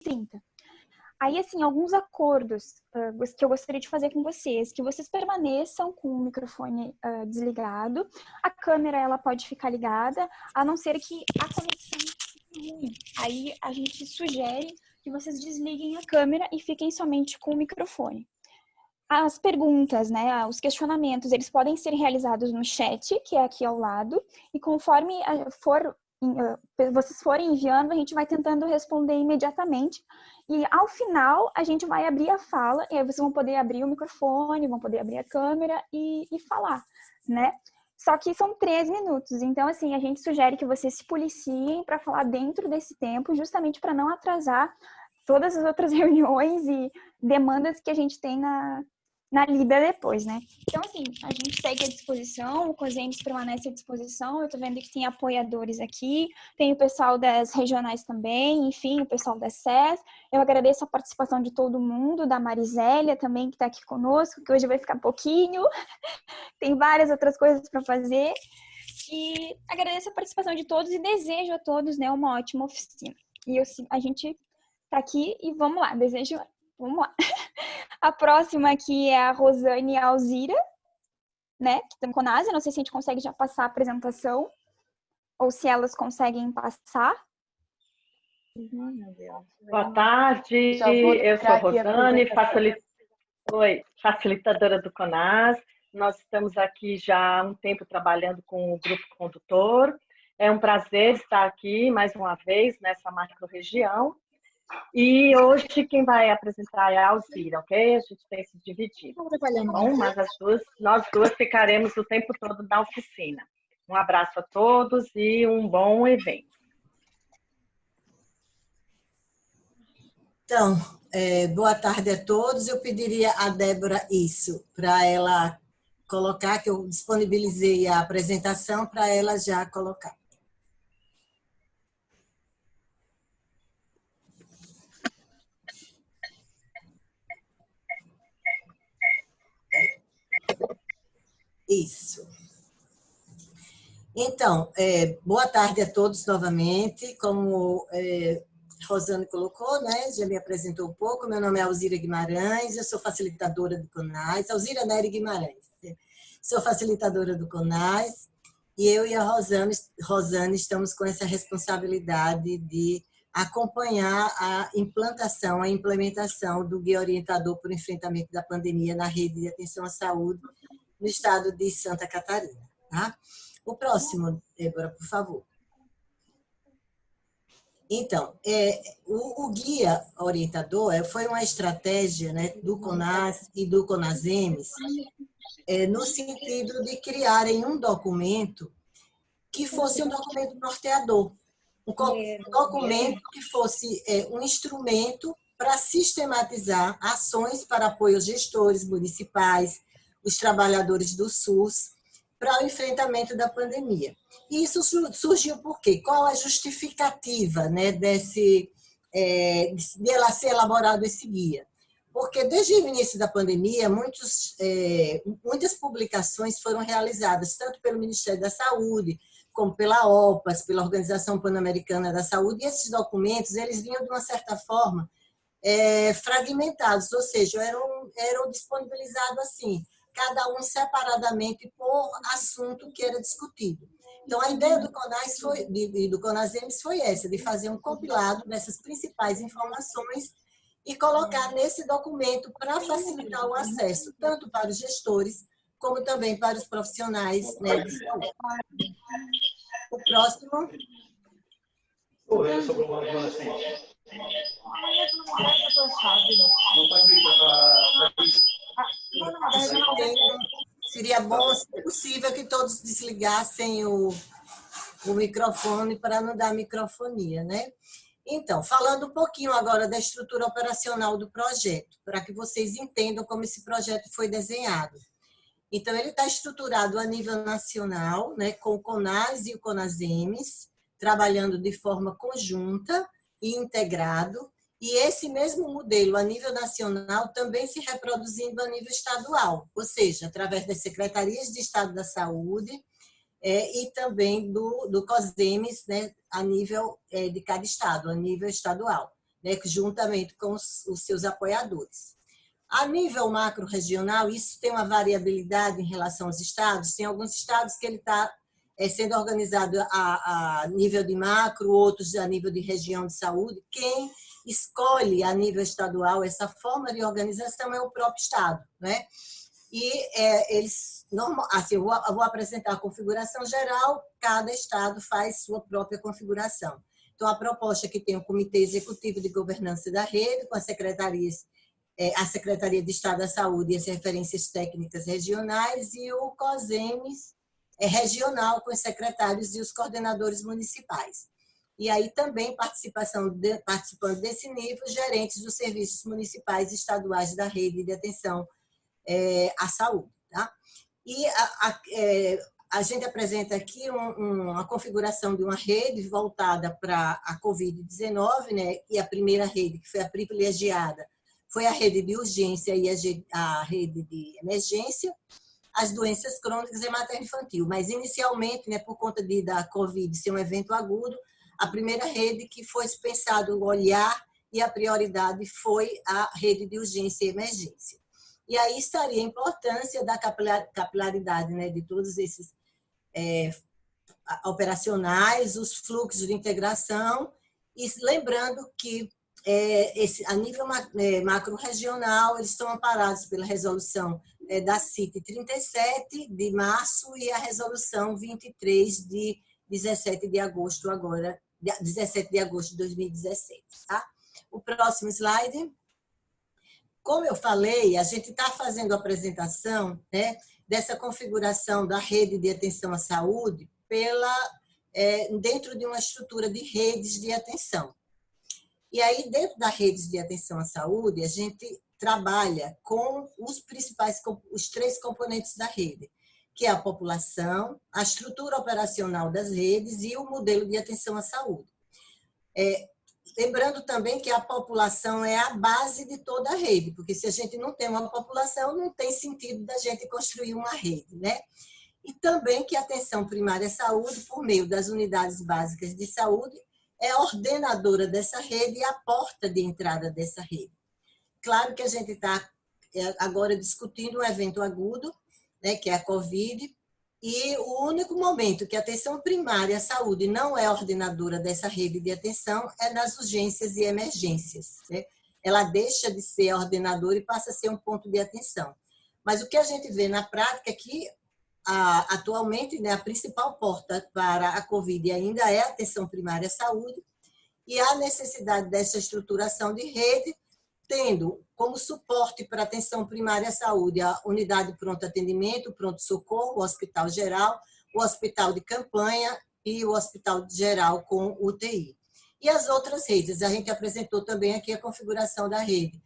30. Aí, assim, alguns acordos que eu gostaria de fazer com vocês, que vocês permaneçam com o microfone desligado, a câmera ela pode ficar ligada, a não ser que a conexão fique ruim. Aí a gente sugere que vocês desliguem a câmera e fiquem somente com o microfone. As perguntas, né, os questionamentos, eles podem ser realizados no chat, que é aqui ao lado, e conforme vocês forem enviando, a gente vai tentando responder imediatamente. E ao final, a gente vai abrir a fala, e aí vocês vão poder abrir o microfone, vão poder abrir a câmera e falar, né? Só que são 3 minutos, então, assim, a gente sugere que vocês se policiem para falar dentro desse tempo, justamente para não atrasar todas as outras reuniões e demandas que a gente tem na lida depois, né? Então, assim, a gente segue à disposição, o COSEMES permanece à disposição, eu tô vendo que tem apoiadores aqui, tem o pessoal das regionais também, enfim, o pessoal da SES. Eu agradeço a participação de todo mundo, da Marisélia também, que tá aqui conosco, que hoje vai ficar pouquinho, tem várias outras coisas para fazer, e agradeço a participação de todos e desejo a todos, né, uma ótima oficina. E a gente tá aqui e vamos lá, vamos lá. A próxima aqui é a Rosane e a Alzira, né, que estão com a CONASE. Não sei se a gente consegue já passar a apresentação, ou se elas conseguem passar. Boa tarde, eu sou a Rosane, facilitadora do CONASE. Nós estamos aqui já há um tempo trabalhando com o Grupo Condutor. É um prazer estar aqui mais uma vez nessa macro-região. E hoje quem vai apresentar é a Alzira, ok? A gente tem se dividido. Bom, mas nós duas ficaremos o tempo todo na oficina. Um abraço a todos e um bom evento. Então, boa tarde a todos. Eu pediria a Débora isso, para ela colocar, que eu disponibilizei a apresentação para ela já colocar. Isso. Então, boa tarde a todos novamente. Como Rosane colocou, né, já me apresentou um pouco, meu nome é Alzira Guimarães, eu sou facilitadora do CONAS, Alzira Nery Guimarães, sou facilitadora do CONAS, e eu e a Rosane estamos com essa responsabilidade de acompanhar a implantação, a implementação do Guia Orientador para o Enfrentamento da Pandemia na Rede de Atenção à Saúde no estado de Santa Catarina. Tá? O próximo, Débora, por favor. Então, o Guia Orientador foi uma estratégia, né, do CONAS e do CONASEMES, no sentido de criarem um documento que fosse um documento norteador, um documento que fosse um instrumento para sistematizar ações para apoio aos gestores municipais, os trabalhadores do SUS, para o enfrentamento da pandemia. E isso surgiu por quê? Qual a justificativa, né, de ela ser elaborado esse guia? Porque desde o início da pandemia, muitas publicações foram realizadas, tanto pelo Ministério da Saúde, como pela OPAS, pela Organização Pan-Americana da Saúde, e esses documentos eles vinham, de uma certa forma, fragmentados, ou seja, eram disponibilizados assim, cada um separadamente por assunto que era discutido. Então, a ideia do CONAS do CONASEMES foi essa, de fazer um compilado dessas principais informações e colocar nesse documento para facilitar o acesso, tanto para os gestores, como também para os profissionais, né, de saúde. O próximo. Seria bom, se possível, que todos desligassem o microfone para não dar microfonia, né? Então, falando um pouquinho agora da estrutura operacional do projeto, para que vocês entendam como esse projeto foi desenhado. Então, ele está estruturado a nível nacional, né, com o CONAS e o CONASEMES, trabalhando de forma conjunta e integrado, e esse mesmo modelo a nível nacional também se reproduzindo a nível estadual, ou seja, através das secretarias de Estado da Saúde e também do COSEMES, né, a nível de cada estado, a nível estadual. né, juntamente com os seus apoiadores. A nível macro-regional, isso tem uma variabilidade em relação aos estados. Tem alguns estados que ele está sendo organizado a nível de macro, outros a nível de região de saúde. Quem escolhe a nível estadual essa forma de organização é o próprio estado, né? E eles, assim, eu vou apresentar a configuração geral, cada estado faz sua própria configuração. Então, a proposta é que tem o Comitê Executivo de Governança da Rede, com as secretarias, a Secretaria de Estado da Saúde e as referências técnicas regionais, e o COSEMES regional, com os secretários e os coordenadores municipais. E aí também participando desse nível, gerentes dos serviços municipais e estaduais da rede de atenção à saúde. Tá? E a gente apresenta aqui uma configuração de uma rede voltada para a Covid-19, né? E a primeira rede, que foi a privilegiada, foi a rede de urgência e a rede de emergência, as doenças crônicas e materno-infantil. Mas, inicialmente, né, por conta da Covid ser um evento agudo, a primeira rede que foi pensado o olhar e a prioridade foi a rede de urgência e emergência. E aí estaria a importância da capilaridade, né, de todos esses operacionais, os fluxos de integração, e lembrando que a nível macro-regional, eles estão amparados pela resolução da CIT 37 de março e a resolução 23 de 17 de agosto de 2017. Tá? O próximo slide. Como eu falei, a gente está fazendo a apresentação, né, dessa configuração da rede de atenção à saúde dentro de uma estrutura de redes de atenção. E aí, dentro da rede de atenção à saúde, a gente trabalha com os 3 componentes da rede, que é a população, a estrutura operacional das redes e o modelo de atenção à saúde. Lembrando também que a população é a base de toda a rede, porque se a gente não tem uma população, não tem sentido da gente construir uma rede, né? E também que a atenção primária à saúde, por meio das unidades básicas de saúde, é a ordenadora dessa rede e a porta de entrada dessa rede. Claro que a gente está agora discutindo um evento agudo, né, que é a Covid, e o único momento que a atenção primária à saúde não é ordenadora dessa rede de atenção é nas urgências e emergências, né? Ela deixa de ser ordenadora e passa a ser um ponto de atenção. Mas o que a gente vê na prática é que, atualmente, né, a principal porta para a Covid ainda é a atenção primária à saúde, e a necessidade dessa estruturação de rede, tendo como suporte para a atenção primária à saúde a unidade de pronto atendimento, pronto-socorro, o hospital geral, o hospital de campanha e o hospital geral com UTI. E as outras redes, a gente apresentou também aqui a configuração da rede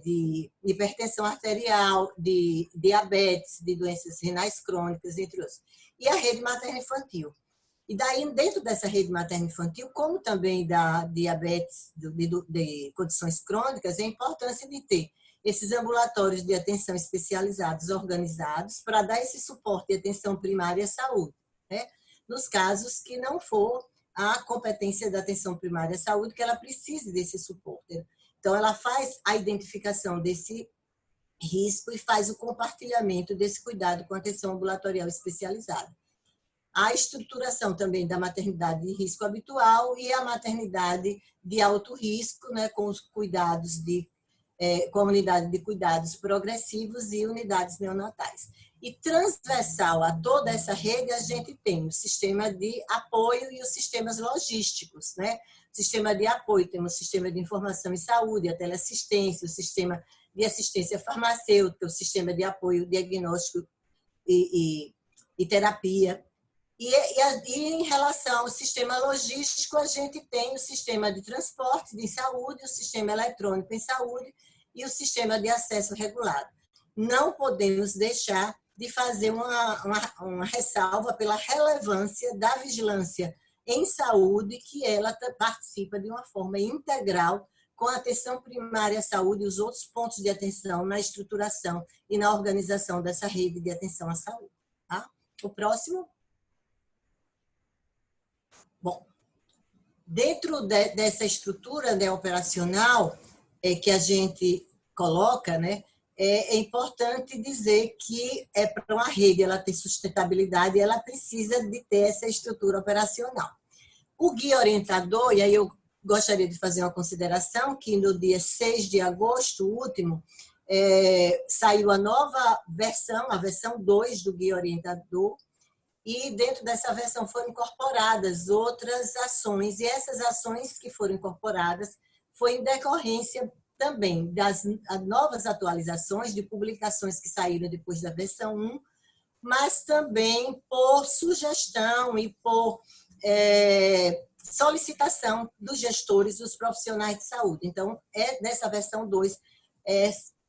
de hipertensão arterial, de diabetes, de doenças renais crônicas, entre outros. E a rede materno-infantil. E daí, dentro dessa rede materno-infantil, como também da diabetes, de condições crônicas, a importância de ter esses ambulatórios de atenção especializados organizados para dar esse suporte de atenção primária à saúde, né? Nos casos que não for a competência da atenção primária à saúde, que ela precise desse suporte. Então, ela faz a identificação desse risco e faz o compartilhamento desse cuidado com a atenção ambulatorial especializada. A estruturação também da maternidade de risco habitual e a maternidade de alto risco, né, com os cuidados com a unidade de cuidados progressivos e unidades neonatais. E transversal a toda essa rede, a gente tem o sistema de apoio e os sistemas logísticos, né? O sistema de apoio, temos o sistema de informação em saúde, a teleassistência, o sistema de assistência farmacêutica, o sistema de apoio diagnóstico e terapia. E em relação ao sistema logístico, a gente tem o sistema de transporte de saúde, o sistema eletrônico em saúde e o sistema de acesso regulado. Não podemos deixar de fazer uma ressalva pela relevância da vigilância em saúde, que ela participa de uma forma integral com a atenção primária à saúde e os outros pontos de atenção na estruturação e na organização dessa rede de atenção à saúde. Tá? O próximo. Bom, Dentro dessa estrutura, né, operacional que a gente coloca, né, é importante dizer que para uma rede ela ter sustentabilidade, ela precisa de ter essa estrutura operacional. O guia orientador, e aí eu gostaria de fazer uma consideração, que no dia 6 de agosto, último, saiu a nova versão, a versão 2 do guia orientador, e dentro dessa versão foram incorporadas outras ações, e essas ações que foram incorporadas foi em decorrência também das novas atualizações de publicações que saíram depois da versão 1, mas também por sugestão e por solicitação dos gestores, dos profissionais de saúde. Então, nessa versão 2,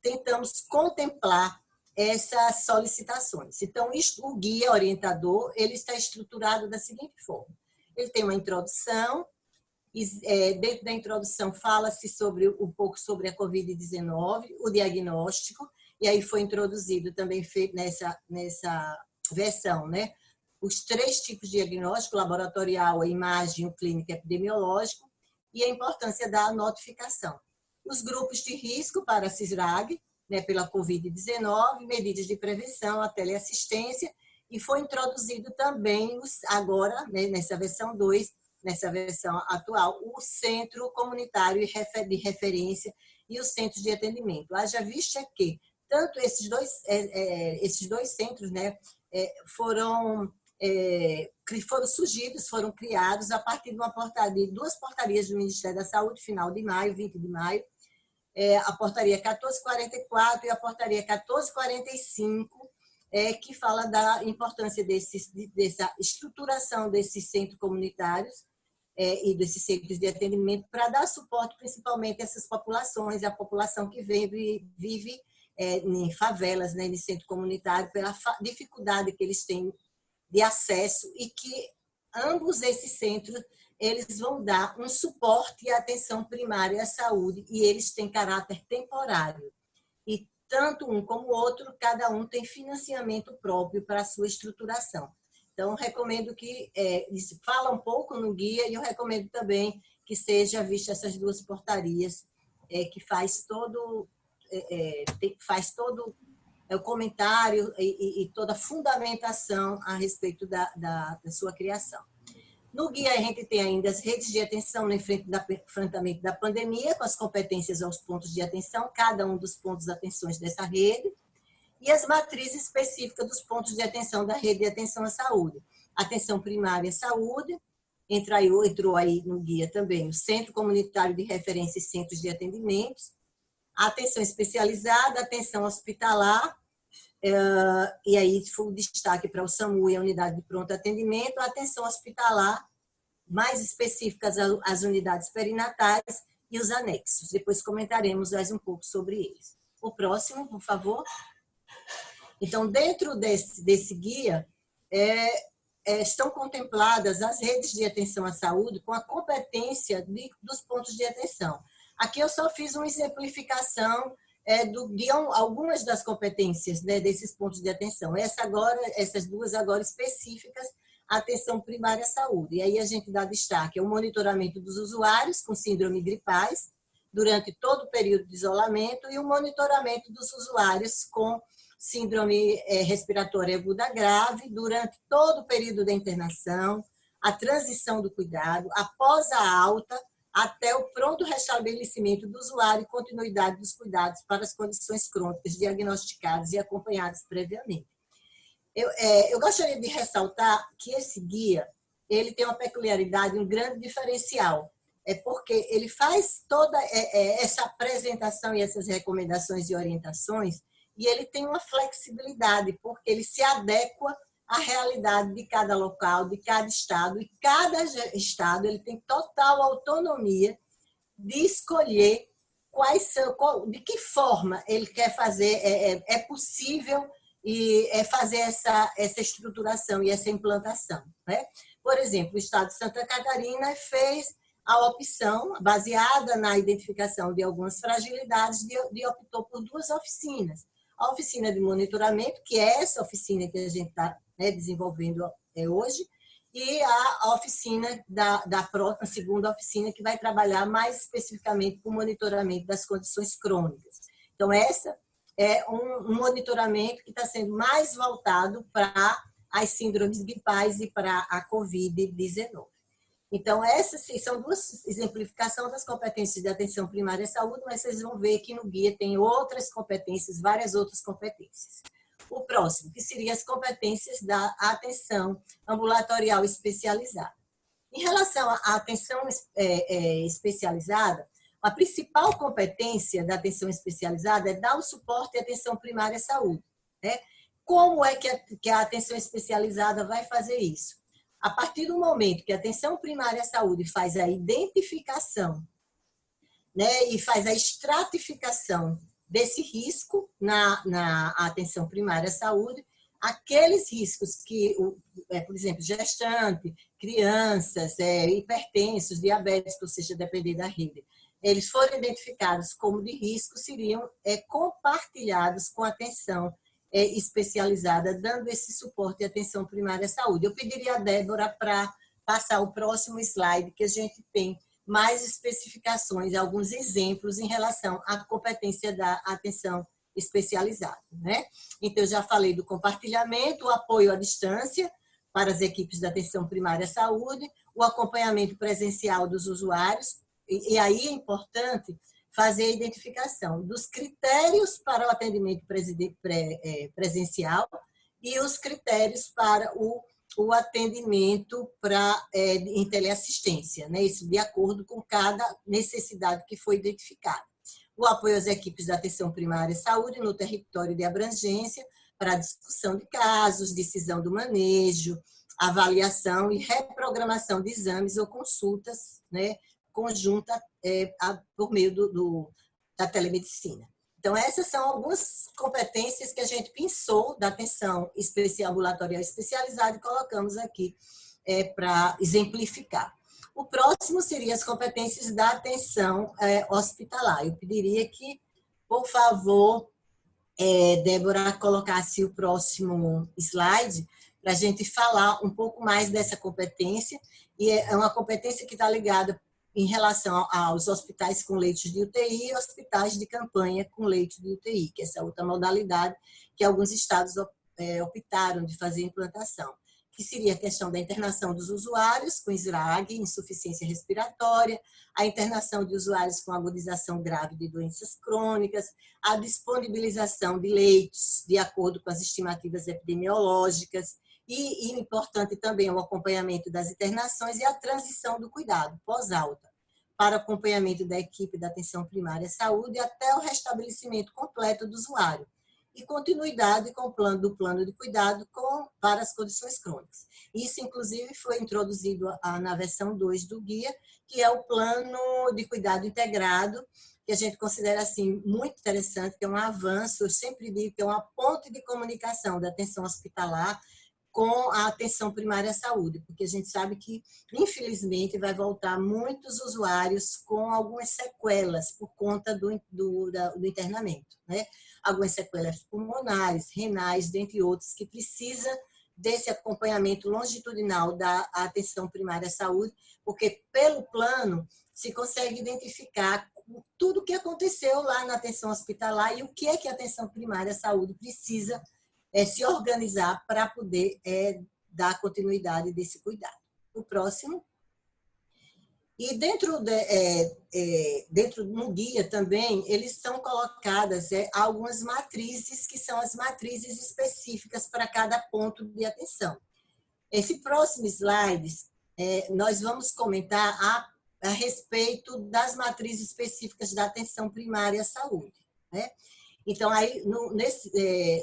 tentamos contemplar essas solicitações. Então, o guia orientador ele está estruturado da seguinte forma. Ele tem uma introdução, dentro da introdução fala-se um pouco sobre a Covid-19, o diagnóstico, e aí foi introduzido também nessa versão, né? Os 3 tipos de diagnóstico, laboratorial, a imagem, o clínico e epidemiológico, e a importância da notificação. Os grupos de risco para a CISRAG, né, pela Covid-19, medidas de prevenção, a teleassistência, e foi introduzido também, agora, né, nessa versão 2, nessa versão atual, o Centro Comunitário de Referência e os Centros de Atendimento. Haja vista que tanto esses dois centros, né, foram surgidos, foram criados a partir de 2 portarias do Ministério da Saúde, final de maio, 20 de maio, a portaria 1444 e a portaria 1445, que fala da importância dessa estruturação desses centros comunitários e desses centros de atendimento para dar suporte principalmente a essas populações, a população que vive em favelas, né, em centro comunitário, pela dificuldade que eles têm de acesso, e que ambos esses centros eles vão dar um suporte e atenção primária à saúde, e eles têm caráter temporário. E tanto um como o outro, cada um tem financiamento próprio para a sua estruturação. Então, recomendo que, fala um pouco no guia, e eu recomendo também que seja vista essas 2 portarias, que faz todo o comentário e toda a fundamentação a respeito da sua criação. No guia, a gente tem ainda as redes de atenção no enfrentamento da pandemia, com as competências aos pontos de atenção, cada um dos pontos de atenção dessa rede, e as matrizes específicas dos pontos de atenção da rede de atenção à saúde. Atenção primária à saúde, entrou aí no guia também o Centro Comunitário de Referência e Centros de Atendimentos, a atenção especializada, a atenção hospitalar, e aí foi o destaque para o SAMU e a unidade de pronto atendimento, a atenção hospitalar, mais específicas as unidades perinatais e os anexos. Depois comentaremos mais um pouco sobre eles. O próximo, por favor. Então, dentro desse guia, estão contempladas as redes de atenção à saúde com a competência dos pontos de atenção. Aqui eu só fiz uma exemplificação de algumas das competências, né, desses pontos de atenção. Essas 2 agora específicas, a atenção primária à saúde. E aí a gente dá destaque ao monitoramento dos usuários com síndrome gripais durante todo o período de isolamento, e o monitoramento dos usuários com síndrome respiratória aguda grave durante todo o período da internação, a transição do cuidado, após a alta, até o pronto restabelecimento do usuário e continuidade dos cuidados para as condições crônicas diagnosticadas e acompanhadas previamente. Eu gostaria de ressaltar que esse guia ele tem uma peculiaridade, um grande diferencial, porque ele faz toda essa apresentação e essas recomendações e orientações, e ele tem uma flexibilidade, porque ele se adequa à realidade de cada local, de cada estado, e cada estado ele tem total autonomia de escolher de que forma ele quer fazer, é possível e fazer essa estruturação e essa implantação, né? Por exemplo, o estado de Santa Catarina fez a opção, baseada na identificação de algumas fragilidades, de optou por 2 oficinas. A oficina de monitoramento, que é essa oficina que a gente está desenvolvendo hoje, e a oficina a segunda oficina, que vai trabalhar mais especificamente com o monitoramento das condições crônicas. Então, essa é um monitoramento que está sendo mais voltado para as síndromes gripais e para a Covid-19. Então, essas são duas exemplificações das competências de atenção primária à saúde, mas vocês vão ver que no guia tem outras competências, várias outras competências. O próximo, que seria as competências da atenção ambulatorial especializada. Em relação à atenção especializada, a principal competência da atenção especializada é dar o suporte à atenção primária à saúde, né? Como é que a atenção especializada vai fazer isso? A partir do momento que a atenção primária à saúde faz a identificação, né, e faz a estratificação desse risco na atenção primária à saúde, aqueles riscos que, por exemplo, gestante, crianças, hipertensos, diabéticos, ou seja, depender da rede, eles foram identificados como de risco, seriam compartilhados com a atenção especializada, dando esse suporte e atenção primária à saúde. Eu pediria a Débora para passar o próximo slide, que a gente tem mais especificações, alguns exemplos em relação à competência da atenção especializada, né? Então, eu já falei do compartilhamento, o apoio à distância para as equipes da atenção primária à saúde, o acompanhamento presencial dos usuários, e aí é importante fazer a identificação dos critérios para o atendimento presencial e os critérios para o atendimento em teleassistência, né? Isso de acordo com cada necessidade que foi identificada. O apoio às equipes da atenção primária à saúde no território de abrangência para a discussão de casos, decisão do manejo, avaliação e reprogramação de exames ou consultas, né, conjunta por meio da telemedicina. Então, essas são algumas competências que a gente pensou da atenção ambulatorial especializada e colocamos aqui para exemplificar. O próximo seria as competências da atenção hospitalar. Eu pediria que, por favor, Débora, colocasse o próximo slide para a gente falar um pouco mais dessa competência. E é uma competência que está ligada em relação aos hospitais com leitos de UTI e hospitais de campanha com leitos de UTI, que é essa outra modalidade que alguns estados optaram de fazer a implantação, que seria a questão da internação dos usuários com SRAG, insuficiência respiratória, a internação de usuários com agudização grave de doenças crônicas, a disponibilização de leitos de acordo com as estimativas epidemiológicas, e importante também o acompanhamento das internações e a transição do cuidado pós-alta para acompanhamento da equipe da atenção primária à saúde até o restabelecimento completo do usuário e continuidade com o plano de cuidado para as condições crônicas. Isso, inclusive, foi introduzido na versão 2 do guia, que é o plano de cuidado integrado, que a gente considera assim muito interessante, que é um avanço, eu sempre digo que é uma ponte de comunicação da atenção hospitalar com a atenção primária à saúde, porque a gente sabe que, infelizmente, vai voltar muitos usuários com algumas sequelas por conta do internamento, né? Algumas sequelas pulmonares, renais, dentre outros, que precisa desse acompanhamento longitudinal da atenção primária à saúde, porque pelo plano se consegue identificar tudo o que aconteceu lá na atenção hospitalar e o que é que a atenção primária à saúde precisa se organizar para poder dar continuidade desse cuidado. O próximo. E dentro no guia também, eles estão colocadas algumas matrizes, que são as matrizes específicas para cada ponto de atenção. Esse próximo slide, nós vamos comentar a respeito das matrizes específicas da atenção primária à saúde, né? Então, aí,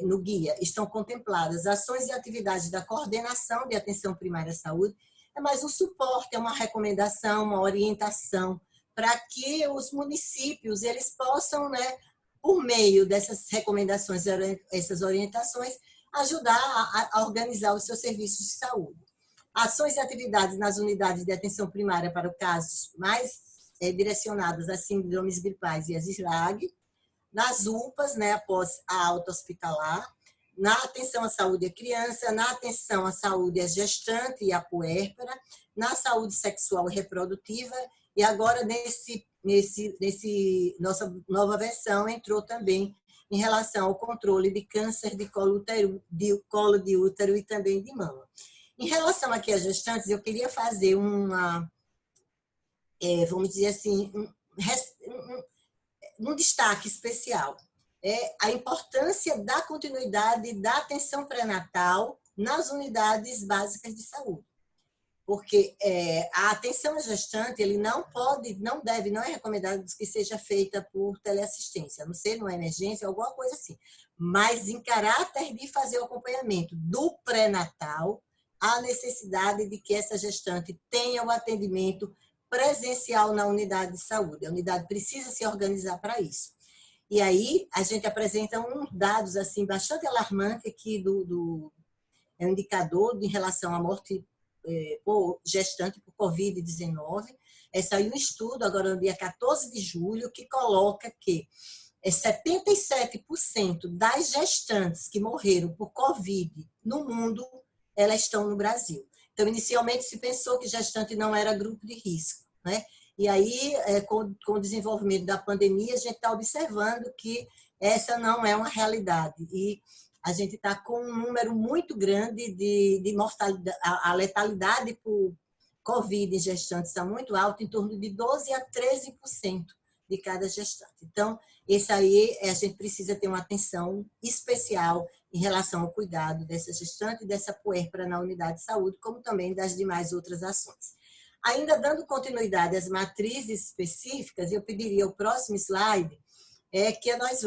no guia, estão contempladas ações e atividades da coordenação de atenção primária à saúde, é mais um suporte, é uma recomendação, uma orientação, para que os municípios eles possam, né, por meio dessas recomendações, essas orientações, ajudar a organizar os seus serviços de saúde. Ações e atividades nas unidades de atenção primária para os casos mais direcionados às síndromes gripais e às SRAG, nas UPAs, né, após a alta hospitalar, na atenção à saúde à criança, na atenção à saúde à gestante e à puérpera, na saúde sexual e reprodutiva, e agora nossa nova versão entrou também em relação ao controle de câncer de colo de útero e também de mama. Em relação aqui às gestantes, eu queria fazer vamos dizer assim, um destaque especial. A importância da continuidade da atenção pré-natal nas unidades básicas de saúde. Porque a atenção à gestante, ele não é recomendado que seja feita por teleassistência, a não ser numa emergência, alguma coisa assim. Mas em caráter de fazer o acompanhamento do pré-natal, há necessidade de que essa gestante tenha o atendimento presencial na unidade de saúde. A unidade precisa se organizar para isso. E aí, a gente apresenta uns dados assim, bastante alarmantes aqui é um indicador em relação à morte por gestante por Covid-19. Saiu um estudo agora no dia 14 de julho que coloca que 77% das gestantes que morreram por Covid no mundo, elas estão no Brasil. Então, inicialmente se pensou que gestante não era grupo de risco, né? E aí, com o desenvolvimento da pandemia, a gente está observando que essa não é uma realidade. E a gente está com um número muito grande de mortalidade. A letalidade por Covid em gestantes está muito alta, em torno de 12% a 13% de cada gestante. Então, esse aí, a gente precisa ter uma atenção especial em relação ao cuidado dessa gestante e dessa puérpera na unidade de saúde, como também das demais outras ações. Ainda dando continuidade às matrizes específicas, eu pediria o próximo slide, que nós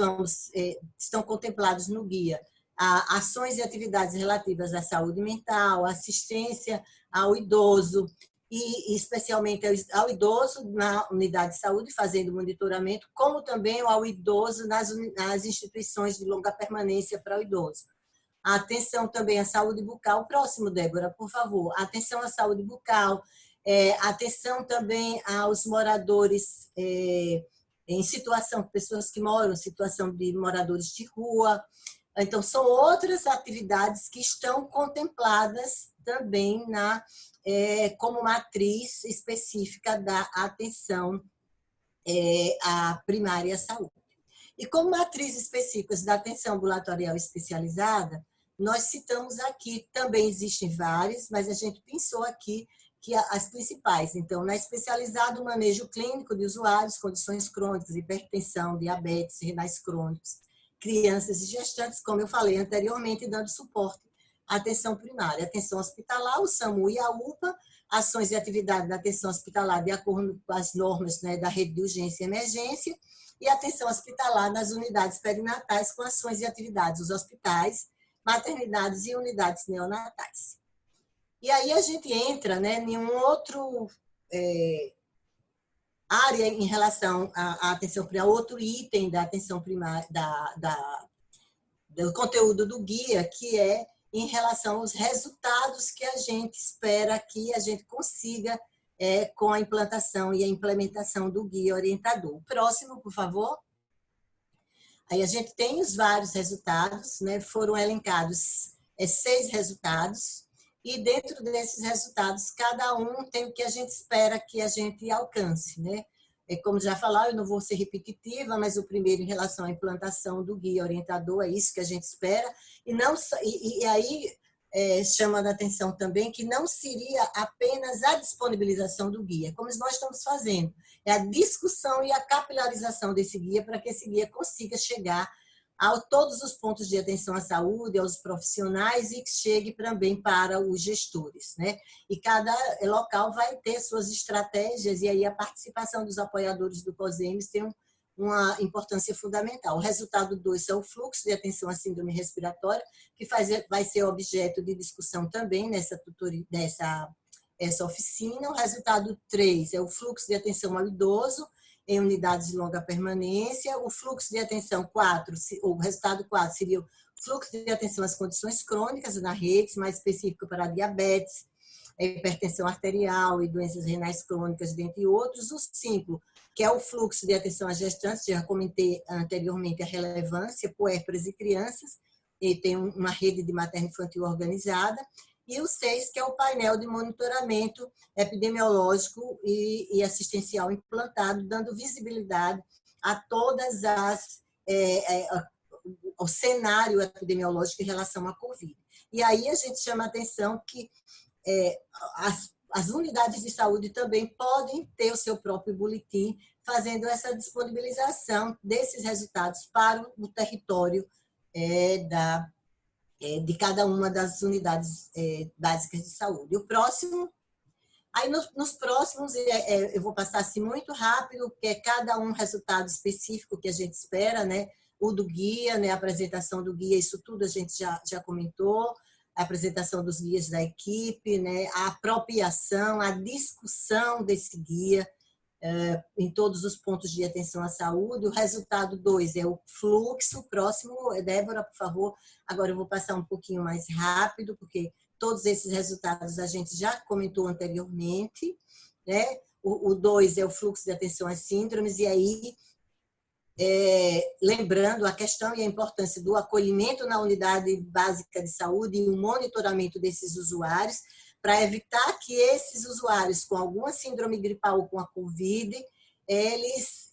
estão contemplados no guia, ações e atividades relativas à saúde mental, assistência ao idoso, e especialmente ao idoso na unidade de saúde, fazendo monitoramento, como também ao idoso nas instituições de longa permanência para o idoso. A atenção também à saúde bucal. Próximo, Débora, por favor. Atenção à saúde bucal. Atenção também aos moradores em situação, pessoas que moram em situação de moradores de rua. Então, são outras atividades que estão contempladas também como matriz específica da atenção à primária saúde. E como matriz específicas da atenção ambulatorial especializada, nós citamos aqui, também existem várias, mas a gente pensou aqui que as principais. Então, na especializada, o manejo clínico de usuários, condições crônicas, hipertensão, diabetes, renais crônicos, crianças e gestantes, como eu falei anteriormente, dando suporte à atenção primária. Atenção hospitalar, o SAMU e a UPA, ações e atividades da atenção hospitalar de acordo com as normas, né, da rede de urgência e emergência, e atenção hospitalar nas unidades perinatais com ações e atividades dos hospitais, maternidades e unidades neonatais. E aí a gente entra, né, em um outro área em relação à atenção primária, outro item da atenção primária, do conteúdo do guia, que é em relação aos resultados que a gente espera que a gente consiga com a implantação e a implementação do guia orientador. Próximo, por favor. Aí a gente tem os vários resultados, né? Foram elencados 6 resultados, e dentro desses resultados, cada um tem o que a gente espera que a gente alcance, né? Como já falaram, eu não vou ser repetitiva, mas o primeiro em relação à implantação do guia orientador, é isso que a gente espera, e aí chamando a atenção também que não seria apenas a disponibilização do guia, como nós estamos fazendo, é a discussão e a capilarização desse guia para que esse guia consiga chegar a todos os pontos de atenção à saúde, aos profissionais e que chegue também para os gestores, né? E cada local vai ter suas estratégias e aí a participação dos apoiadores do COSEMES tem uma importância fundamental. O resultado 2 é o fluxo de atenção à síndrome respiratória, que vai ser objeto de discussão também nessa oficina. O resultado 3 é o fluxo de atenção ao idoso em unidades de longa permanência. O fluxo de atenção 4, o resultado 4 seria o fluxo de atenção às condições crônicas na rede, mais específico para diabetes, hipertensão arterial e doenças renais crônicas, dentre outros. O 5, que é o fluxo de atenção às gestantes, já comentei anteriormente a relevância, puérperas e crianças. e tem uma rede de materno-infantil organizada, e o 6, que é o painel de monitoramento epidemiológico e assistencial implantado, dando visibilidade a todas o cenário epidemiológico em relação à Covid. E aí a gente chama a atenção que as unidades de saúde também podem ter o seu próprio boletim, fazendo essa disponibilização desses resultados para o território de cada uma das unidades básicas de saúde. O próximo, aí nos próximos, eu vou passar assim muito rápido, porque é cada um resultado específico que a gente espera, né? O do guia, né? A apresentação do guia, isso tudo a gente já comentou, a apresentação dos guias da equipe, né? A apropriação, a discussão desse guia em todos os pontos de atenção à saúde. O resultado 2 é o fluxo. Próximo, Débora, por favor. Agora eu vou passar um pouquinho mais rápido, porque todos esses resultados a gente já comentou anteriormente, né? O 2 é o fluxo de atenção às síndromes, e aí lembrando a questão e a importância do acolhimento na unidade básica de saúde e o monitoramento desses usuários, para evitar que esses usuários com alguma síndrome gripal ou com a Covid, eles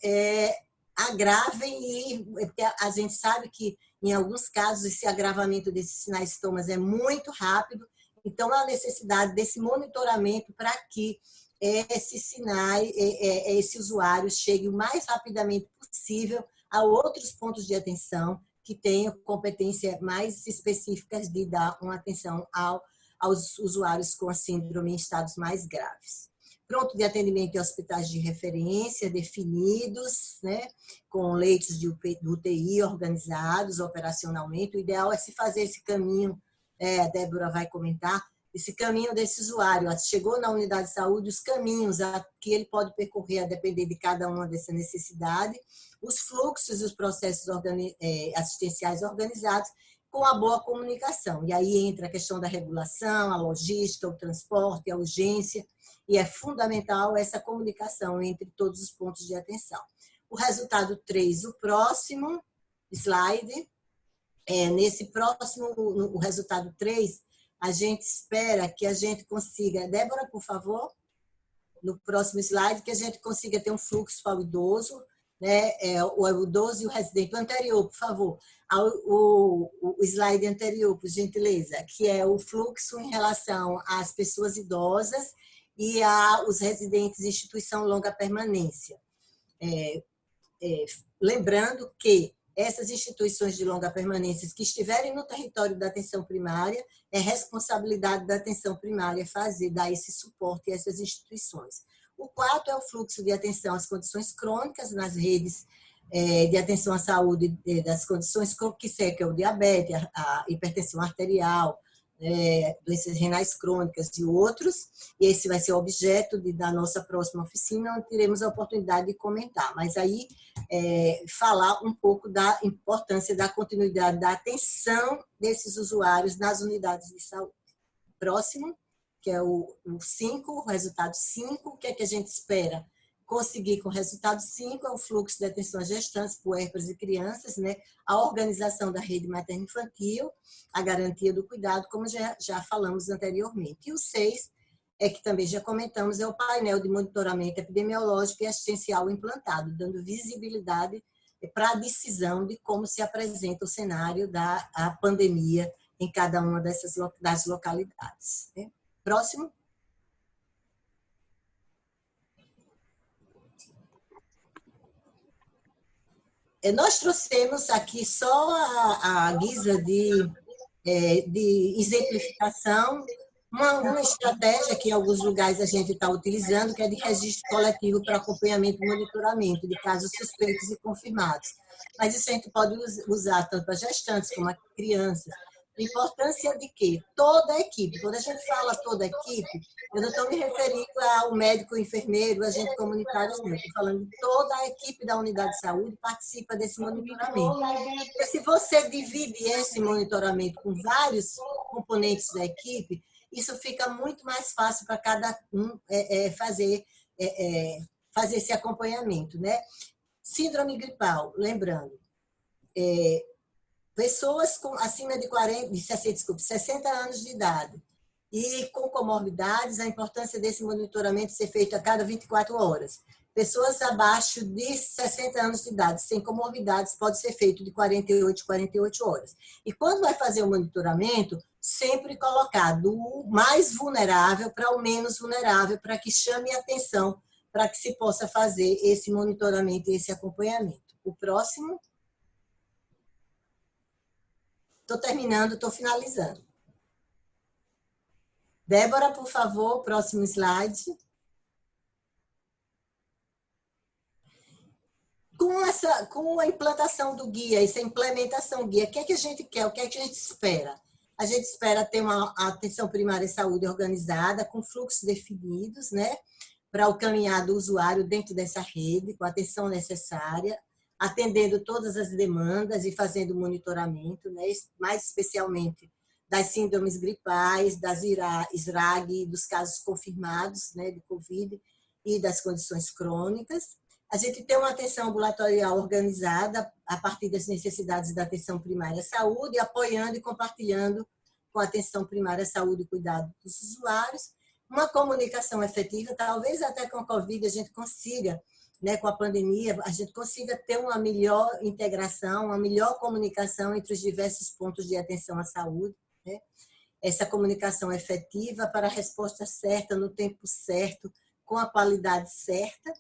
agravem, porque a gente sabe que, em alguns casos, esse agravamento desses sinais e sintomas é muito rápido, então há necessidade desse monitoramento para que esses sinais, esse usuário chegue o mais rapidamente possível a outros pontos de atenção que tenham competências mais específicas de dar uma atenção aos usuários com a síndrome em estados mais graves. Pronto de atendimento em hospitais de referência definidos, né, com leitos de UTI organizados operacionalmente. O ideal é se fazer esse caminho, a Débora vai comentar, esse caminho desse usuário. Chegou na unidade de saúde, os caminhos que ele pode percorrer a depender de cada uma dessa necessidade, os fluxos e os processos assistenciais organizados, com a boa comunicação. E aí entra a questão da regulação, a logística, o transporte, a urgência, e é fundamental essa comunicação entre todos os pontos de atenção. O resultado 3, o próximo slide. Nesse próximo, o resultado 3, a gente espera que a gente consiga, Débora, por favor, no próximo slide, que a gente consiga ter um fluxo para o idoso, né? O idoso e o residente. O anterior, por favor. O slide anterior, por gentileza, que é o fluxo em relação às pessoas idosas e aos residentes de instituição longa permanência. Lembrando que essas instituições de longa permanência que estiverem no território da atenção primária, é responsabilidade da atenção primária dar esse suporte a essas instituições. O 4 é o fluxo de atenção às condições crônicas nas redes de atenção à saúde das condições que é o diabetes, a hipertensão arterial, doenças renais crônicas e outros. E esse vai ser o objeto da nossa próxima oficina, onde teremos a oportunidade de comentar. Mas aí, falar um pouco da importância da continuidade da atenção desses usuários nas unidades de saúde. Próximo, que é o 5, o resultado 5, o que é que a gente espera? Conseguir com o resultado 5 é o fluxo de atenção a gestantes, puérperas e crianças, né? A organização da rede materno-infantil, a garantia do cuidado, como já falamos anteriormente. E o 6, que também já comentamos, é o painel de monitoramento epidemiológico e assistencial implantado, dando visibilidade para a decisão de como se apresenta o cenário da pandemia em cada uma das localidades. Né? Próximo. Nós trouxemos aqui só a guisa de exemplificação, uma estratégia que em alguns lugares a gente está utilizando, que é de registro coletivo para acompanhamento e monitoramento de casos suspeitos e confirmados. Mas isso a gente pode usar tanto para gestantes como para crianças. A importância de que toda a equipe, quando a gente fala toda a equipe, eu não estou me referindo ao médico, o enfermeiro, o agente comunitário, não. Estou falando de toda a equipe da unidade de saúde participa desse monitoramento. Porque se você divide esse monitoramento com vários componentes da equipe, isso fica muito mais fácil para cada um fazer esse acompanhamento. Né? Síndrome gripal, lembrando, pessoas acima de 60 anos de idade e com comorbidades, a importância desse monitoramento ser feito a cada 24 horas. Pessoas abaixo de 60 anos de idade, sem comorbidades, pode ser feito de 48 horas. E quando vai fazer o monitoramento, sempre colocar do mais vulnerável para o menos vulnerável, para que chame a atenção, para que se possa fazer esse monitoramento e esse acompanhamento. O próximo. Estou terminando, estou finalizando. Débora, por favor, próximo slide. Com a implantação do guia, essa implementação do guia, o que é que a gente quer, o que é que a gente espera? A gente espera ter uma atenção primária à saúde organizada, com fluxos definidos, né, para o caminhar do usuário dentro dessa rede, com a atenção necessária, atendendo todas as demandas e fazendo monitoramento, né, mais especialmente das síndromes gripais, das SRAG, dos casos confirmados, né, de Covid e das condições crônicas. A gente tem uma atenção ambulatorial organizada a partir das necessidades da atenção primária à saúde, apoiando e compartilhando com a atenção primária à saúde e cuidado dos usuários. Uma comunicação efetiva, talvez até com a Covid a gente consiga, né, com a pandemia, a gente consiga ter uma melhor integração, uma melhor comunicação entre os diversos pontos de atenção à saúde, né? Essa comunicação efetiva para a resposta certa, no tempo certo, com a qualidade certa,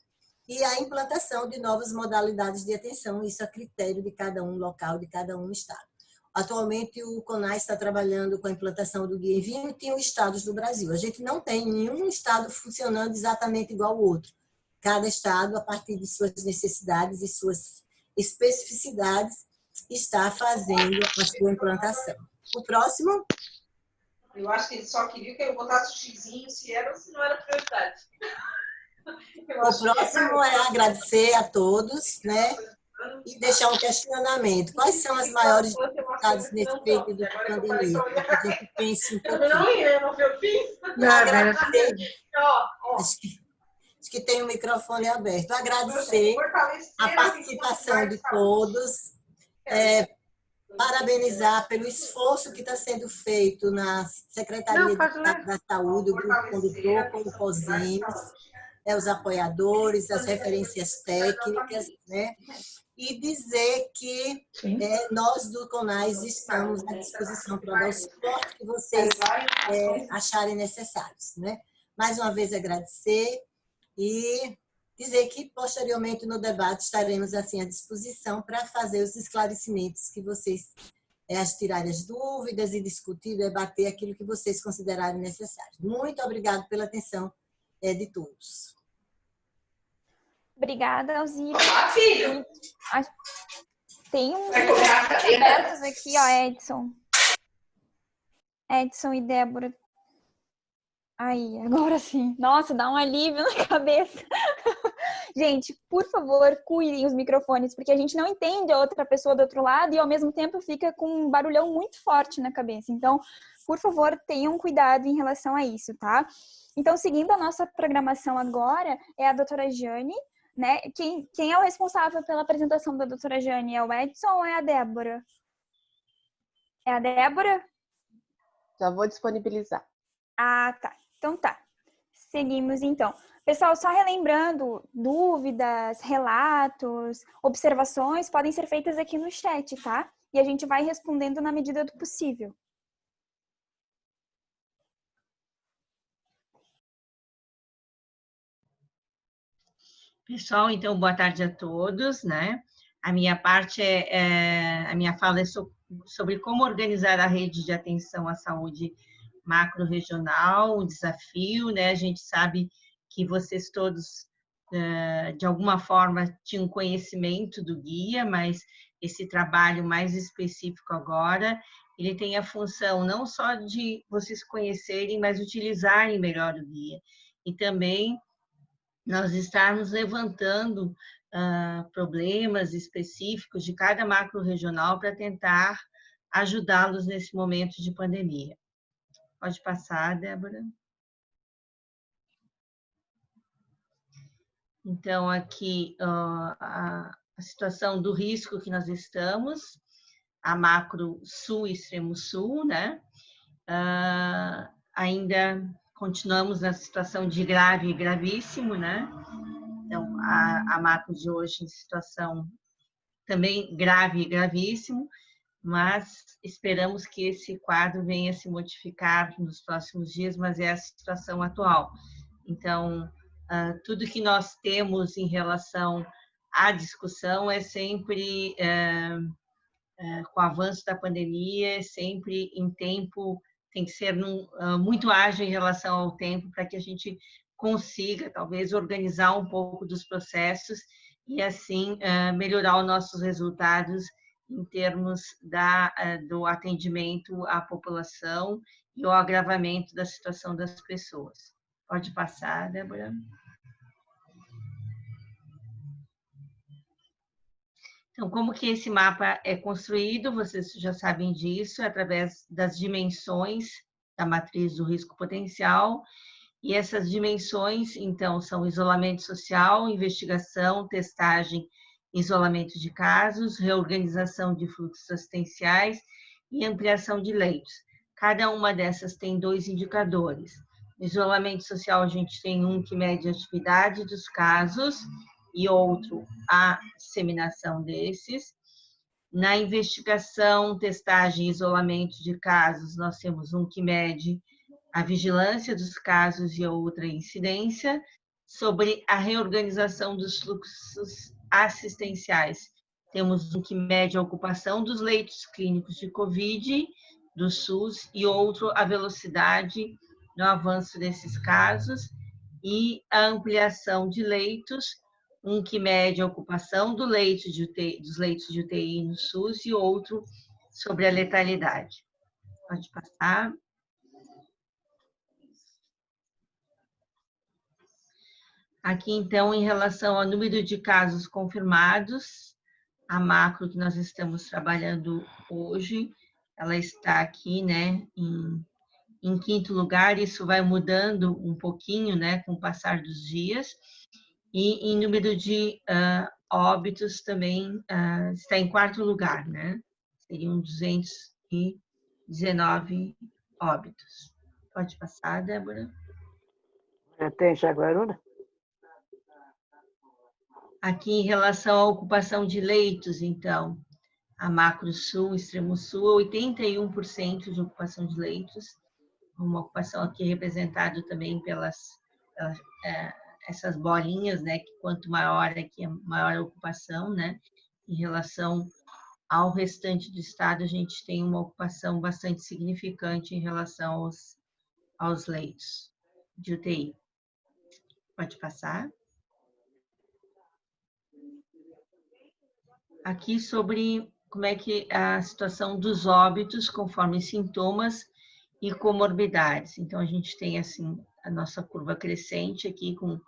e a implantação de novas modalidades de atenção, isso a critério de cada um local, de cada um estado. Atualmente, o CONAS está trabalhando com a implantação do guia em 21 estados do Brasil. A gente não tem nenhum estado funcionando exatamente igual ao outro. Cada estado, a partir de suas necessidades e suas especificidades, está fazendo a sua implantação. O próximo. Eu acho que ele só queria que eu botasse o xizinho se era ou se não era prioridade. O próximo é agradecer a todos, né? E deixar um questionamento. Quais são as maiores dificuldades nesse período de pandemia? Para que a gente pense um pouquinho. Não ia, não foi o fim? Acho que tem o microfone aberto. Agradecer a participação de todos. Parabenizar pelo esforço que está sendo feito na Secretaria da Saúde, o Grupo Condutor, com o COSEMES, os apoiadores, as referências técnicas, né? E dizer que nós do CONAS estamos à disposição para dar o suporte que vocês acharem necessários, né? Mais uma vez agradecer e dizer que posteriormente no debate estaremos assim à disposição para fazer os esclarecimentos que vocês tirarem as dúvidas e discutir, debater aquilo que vocês considerarem necessário. Muito obrigada pela atenção de todos. Obrigada, Alzira. Filho! Tem uns microfones abertos aqui, ó, Edson. Edson e Débora. Aí, agora sim. Nossa, dá um alívio na cabeça. Gente, por favor, cuidem os microfones, porque a gente não entende a outra pessoa do outro lado e, ao mesmo tempo, fica com um barulhão muito forte na cabeça. Então, por favor, tenham cuidado em relação a isso, tá? Então, seguindo a nossa programação agora, é a doutora Jane, né? Quem é o responsável pela apresentação da doutora Jane? É o Edson ou é a Débora? É a Débora? Já vou disponibilizar. Ah, tá. Então tá. Seguimos, então. Pessoal, só relembrando, dúvidas, relatos, observações podem ser feitas aqui no chat, tá? E a gente vai respondendo na medida do possível. Pessoal, então, boa tarde a todos, né? A minha parte a minha fala é sobre como organizar a rede de atenção à saúde macro-regional, o desafio, né? A gente sabe que vocês todos, de alguma forma, tinham conhecimento do guia, mas esse trabalho mais específico agora, ele tem a função não só de vocês conhecerem, mas utilizarem melhor o guia. E também nós estarmos levantando problemas específicos de cada macro-regional para tentar ajudá-los nesse momento de pandemia. Pode passar, Débora. Então, aqui a situação do risco que nós estamos. a macro sul e extremo sul, né? Ainda continuamos na situação de grave e gravíssimo, né? Então, a macro de hoje em situação também grave e gravíssimo, mas esperamos que esse quadro venha se modificar nos próximos dias, mas é a situação atual. Então, tudo que nós temos em relação à discussão é sempre, com o avanço da pandemia, é sempre em tempo, tem que ser muito ágil em relação ao tempo, para que a gente consiga, talvez, organizar um pouco dos processos e, assim, melhorar os nossos resultados em termos do atendimento à população e o agravamento da situação das pessoas. Pode passar, Débora. Então, como que esse mapa é construído? Vocês já sabem disso, é através das dimensões da matriz do risco potencial. E essas dimensões, então, são isolamento social, investigação, testagem, isolamento de casos, reorganização de fluxos assistenciais e ampliação de leitos. Cada uma dessas tem 2 indicadores. No isolamento social, a gente tem um que mede a atividade dos casos e outro a disseminação desses. Na investigação, testagem e isolamento de casos, nós temos um que mede a vigilância dos casos e outra incidência. Sobre a reorganização dos fluxos assistenciais, temos um que mede a ocupação dos leitos clínicos de Covid, do SUS, e outro a velocidade no avanço desses casos, e a ampliação de leitos, um que mede a ocupação dos leitos de UTI no SUS e outro sobre a letalidade. Pode passar. Aqui, então, em relação ao número de casos confirmados, a macro que nós estamos trabalhando hoje, ela está aqui, né, em 5º lugar. Isso vai mudando um pouquinho, né, com o passar dos dias. E em número de óbitos também está em 4º lugar, né? Seriam 219 óbitos. Pode passar, Débora. Tem Jaguaruna? Aqui, em relação à ocupação de leitos, então, a macro sul, extremo sul, 81% de ocupação de leitos, uma ocupação aqui representada também pelas essas bolinhas, né, que quanto maior aqui, maior a ocupação, né, em relação ao restante do estado, a gente tem uma ocupação bastante significante em relação aos leitos de UTI. Pode passar. Aqui sobre como é que a situação dos óbitos conforme sintomas e comorbidades. Então, a gente tem, assim, a nossa curva crescente aqui com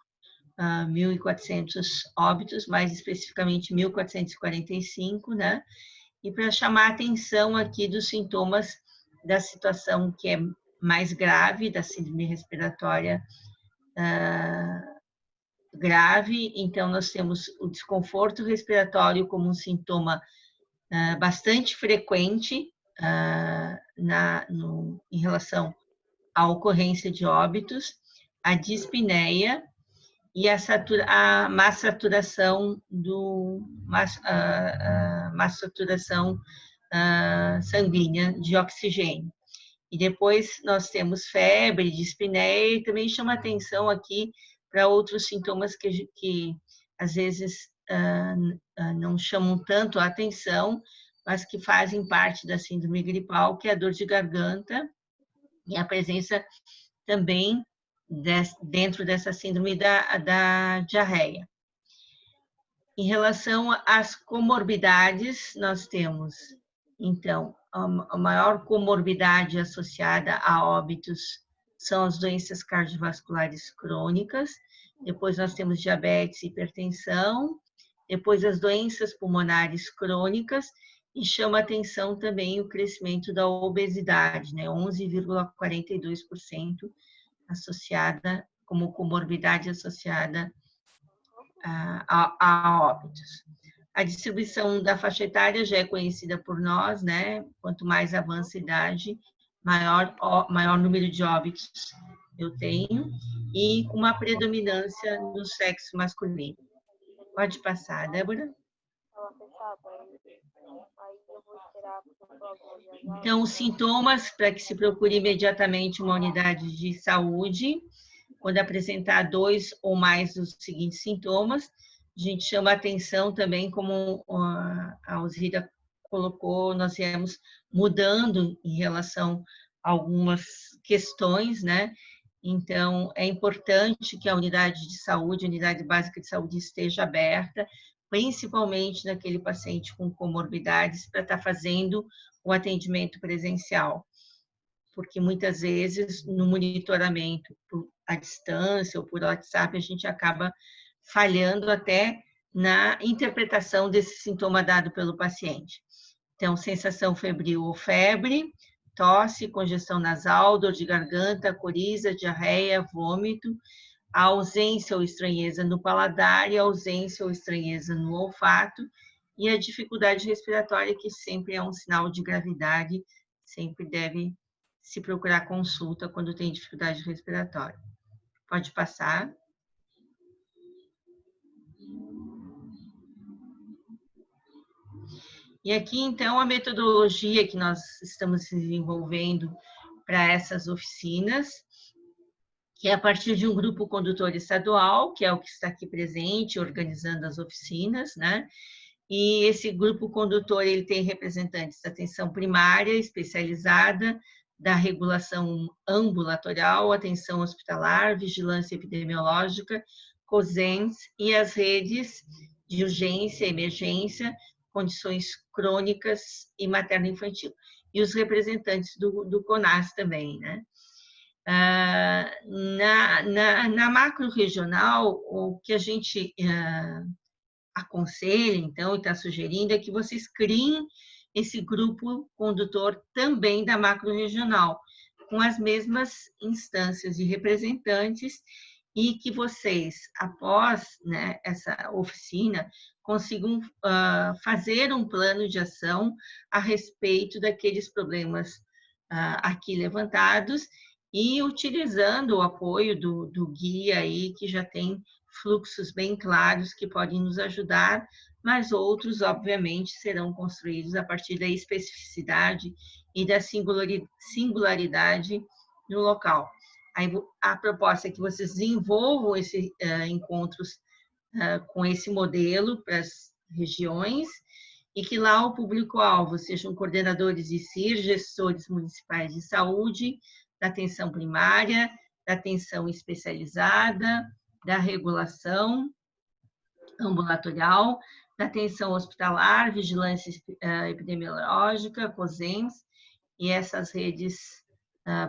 1.400 óbitos, mais especificamente 1.445, né? E para chamar a atenção aqui dos sintomas da situação que é mais grave, da síndrome respiratória grave, então nós temos o desconforto respiratório como um sintoma bastante frequente em relação à ocorrência de óbitos, a dispneia e a má saturação sanguínea de oxigênio. E depois nós temos febre, dispneia, e também chama atenção aqui para outros sintomas que às vezes não chamam tanto a atenção, mas que fazem parte da síndrome gripal, que é a dor de garganta e a presença também dentro dessa síndrome da diarreia. Em relação às comorbidades, nós temos, então, a maior comorbidade associada a óbitos são as doenças cardiovasculares crônicas, depois nós temos diabetes e hipertensão, depois as doenças pulmonares crônicas, e chama atenção também o crescimento da obesidade, né, 11,42% associada, como comorbidade associada a óbitos. A distribuição da faixa etária já é conhecida por nós, né? Quanto mais avança a idade, maior número de óbitos eu tenho, e com uma predominância no sexo masculino. Pode passar, Débora. Então, os sintomas, para que se procure imediatamente uma unidade de saúde, quando apresentar 2 ou mais dos seguintes sintomas, a gente chama a atenção também, como a Alzira colocou, nós viemos mudando em relação a algumas questões, né? Então, é importante que a unidade de saúde, a unidade básica de saúde esteja aberta, principalmente naquele paciente com comorbidades, para estar fazendo o atendimento presencial. Porque muitas vezes, no monitoramento à distância ou por WhatsApp, a gente acaba falhando até na interpretação desse sintoma dado pelo paciente. Então, sensação febril ou febre, tosse, congestão nasal, dor de garganta, coriza, diarreia, vômito, a ausência ou estranheza no paladar e a ausência ou estranheza no olfato, e a dificuldade respiratória, que sempre é um sinal de gravidade, sempre deve se procurar consulta quando tem dificuldade respiratória. Pode passar. E aqui, então, a metodologia que nós estamos desenvolvendo para essas oficinas, que é a partir de um grupo condutor estadual, que é o que está aqui presente, organizando as oficinas, né? E esse grupo condutor, ele tem representantes da atenção primária, especializada, da regulação ambulatorial, atenção hospitalar, vigilância epidemiológica, COSENS e as redes de urgência, emergência, condições crônicas e materno-infantil. E os representantes do CONAS também, né? Na macro-regional, o que a gente aconselha, então, e está sugerindo, é que vocês criem esse grupo condutor também da macro-regional, com as mesmas instâncias de representantes, e que vocês, após, né, essa oficina, consigam fazer um plano de ação a respeito daqueles problemas aqui levantados, e utilizando o apoio do guia aí, que já tem fluxos bem claros que podem nos ajudar, mas outros, obviamente, serão construídos a partir da especificidade e da singularidade no local. A proposta é que vocês desenvolvam esses encontros com esse modelo para as regiões, e que lá o público-alvo sejam coordenadores de CIR, gestores municipais de saúde, da atenção primária, da atenção especializada, da regulação ambulatorial, da atenção hospitalar, vigilância epidemiológica, COSENS, e essas redes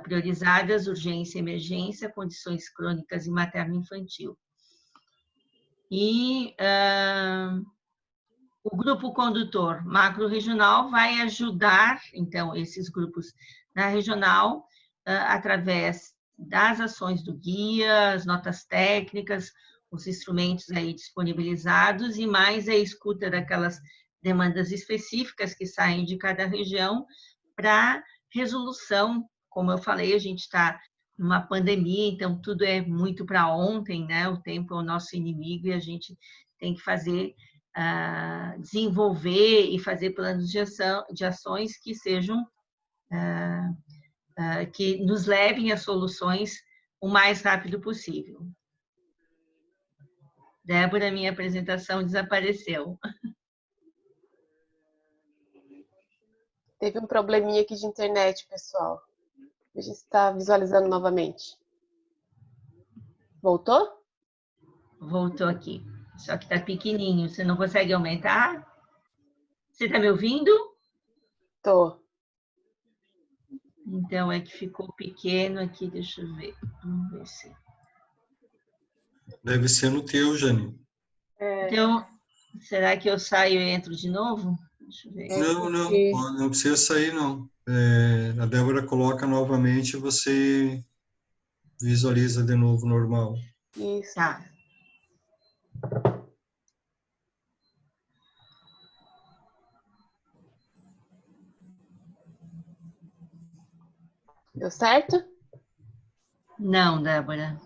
priorizadas, urgência e emergência, condições crônicas e materno-infantil. E o grupo condutor macro-regional vai ajudar, então, esses grupos na regional, através das ações do guia, as notas técnicas, os instrumentos aí disponibilizados, e mais a escuta daquelas demandas específicas que saem de cada região para resolução. Como eu falei, a gente está numa pandemia, então tudo é muito para ontem, né? O tempo é o nosso inimigo e a gente tem que fazer, desenvolver e fazer planos de ações que sejam, que nos levem a soluções o mais rápido possível. Débora, minha apresentação desapareceu. Teve um probleminha aqui de internet, pessoal. A gente está visualizando novamente. Voltou? Voltou aqui. Só que está pequenininho. Você não consegue aumentar? Você está me ouvindo? Tô. Então, é que ficou pequeno aqui. Deixa eu ver. Vamos ver se... Deve ser no teu, Jane. Então, será que eu saio e entro de novo? Deixa eu ver. Não precisa sair, não. A Débora coloca novamente e você visualiza de novo normal. Isso. Tá. Deu certo? Não, Débora.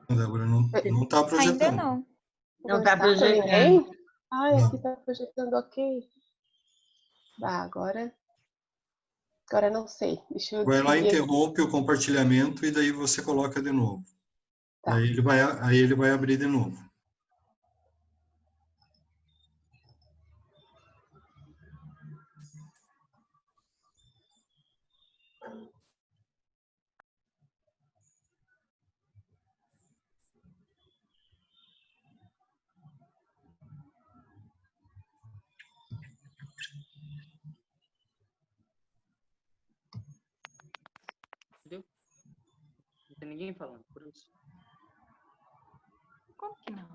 Débora, não está projetando. Ainda não. Não está Conversar com projetando. ninguém? Ai, Não. aqui está projetando ok. Agora não sei. Deixa eu Vai lá, despedir aqui. interrompe o compartilhamento e daí você coloca de novo. Tá. Aí ele vai abrir de novo. Entendeu? Não tem ninguém falando, por isso. Como que não?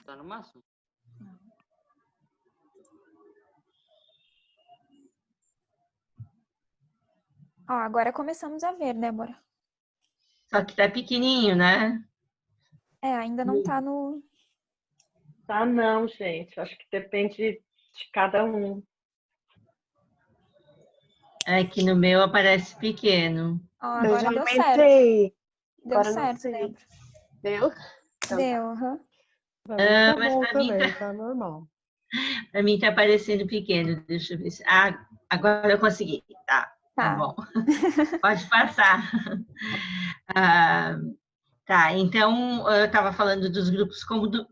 Tá no máximo? Ó, agora começamos a ver, Débora. Só que tá pequenininho, né? Ainda não tá no... Tá não, gente. Acho que depende de cada um. É que no meu aparece pequeno. Ó, Eu agora já deu certo. aumentei. Deu Agora não certo, sei. Débora. Deu? Então, Deu, aham. Pra mim tá Mas bom pra mim também, tá normal. Para mim tá aparecendo pequeno. Deixa eu ver se... agora eu consegui. Tá Tá. bom. Pode passar. Tá, então eu estava falando dos grupos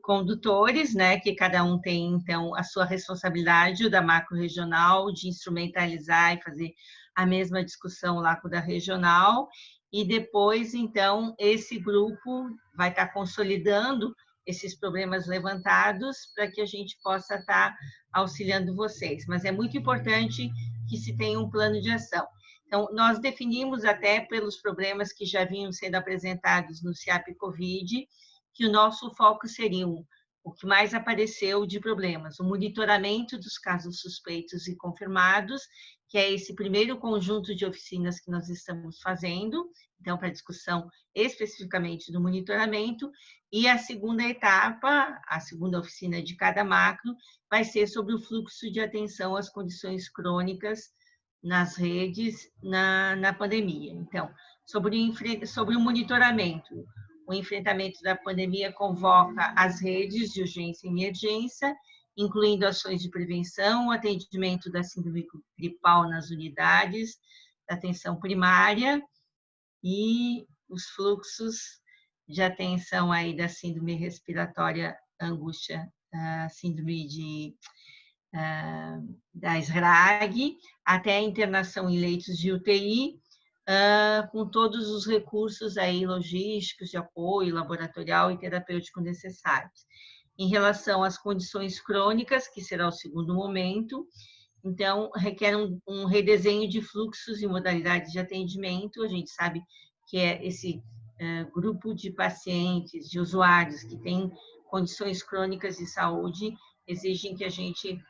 condutores, né, que cada um tem, então, a sua responsabilidade, o da macro-regional, de instrumentalizar e fazer a mesma discussão lá com o da regional, e depois, então, esse grupo vai estar consolidando esses problemas levantados para que a gente possa estar auxiliando vocês. Mas é muito importante que se tenha um plano de ação. Então, nós definimos até pelos problemas que já vinham sendo apresentados no CIAP-COVID, que o nosso foco seria o que mais apareceu de problemas, o monitoramento dos casos suspeitos e confirmados, que é esse primeiro conjunto de oficinas que nós estamos fazendo, então, para discussão especificamente do monitoramento, e a segunda etapa, a segunda oficina de cada macro, vai ser sobre o fluxo de atenção às condições crônicas nas redes na pandemia. Então, sobre o monitoramento, o enfrentamento da pandemia convoca as redes de urgência e emergência, incluindo ações de prevenção, o atendimento da síndrome gripal nas unidades da atenção primária e os fluxos de atenção aí da síndrome respiratória, angústia, síndrome da SRAG, até a internação em leitos de UTI, com todos os recursos aí logísticos, de apoio, laboratorial e terapêutico necessários. Em relação às condições crônicas, que será o segundo momento, então, requer um redesenho de fluxos e modalidades de atendimento. A gente sabe que é esse grupo de pacientes, de usuários que têm condições crônicas de saúde, exigem que a gente,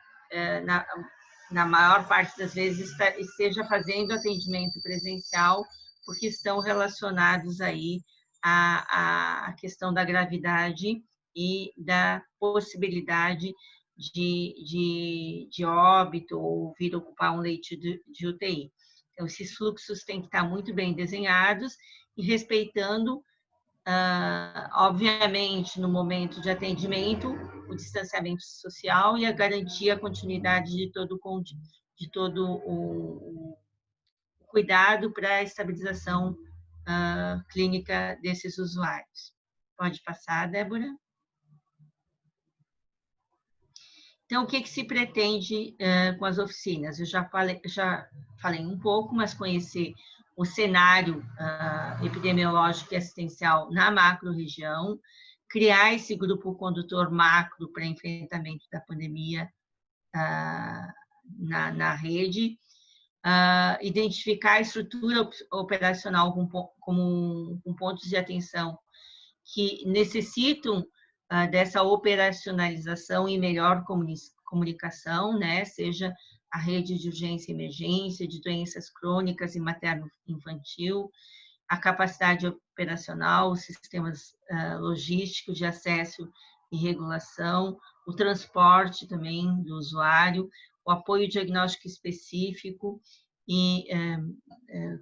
na maior parte das vezes, esteja fazendo atendimento presencial, porque estão relacionados aí à questão da gravidade e da possibilidade de óbito ou vir ocupar um leito de UTI. Então, esses fluxos têm que estar muito bem desenhados e respeitando, obviamente, no momento de atendimento, o distanciamento social e a garantia, a continuidade de todo o cuidado para a estabilização clínica desses usuários. Pode passar, Débora? Então, o que se pretende com as oficinas? Eu já falei um pouco, mas conhecer o cenário epidemiológico e assistencial na macro-região, criar esse grupo condutor macro para enfrentamento da pandemia na rede, identificar a estrutura operacional com pontos de atenção que necessitam dessa operacionalização e melhor comunicação, né? Seja a rede de urgência e emergência, de doenças crônicas e materno-infantil, a capacidade operacional, os sistemas logísticos de acesso e regulação, o transporte também do usuário, o apoio diagnóstico específico e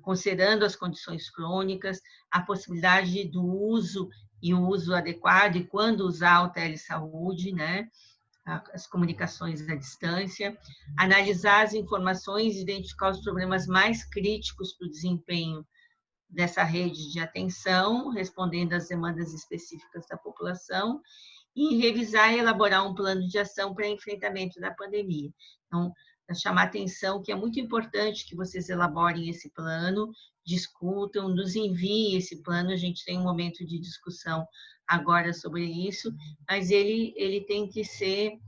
considerando as condições crônicas, a possibilidade do uso e o uso adequado e quando usar o telesaúde, né? As comunicações à distância, analisar as informações e identificar os problemas mais críticos para o desempenho dessa rede de atenção, respondendo às demandas específicas da população, e revisar e elaborar um plano de ação para enfrentamento da pandemia. Então, chamar atenção que é muito importante que vocês elaborem esse plano, discutam, nos enviem esse plano, a gente tem um momento de discussão agora sobre isso, mas ele tem que ser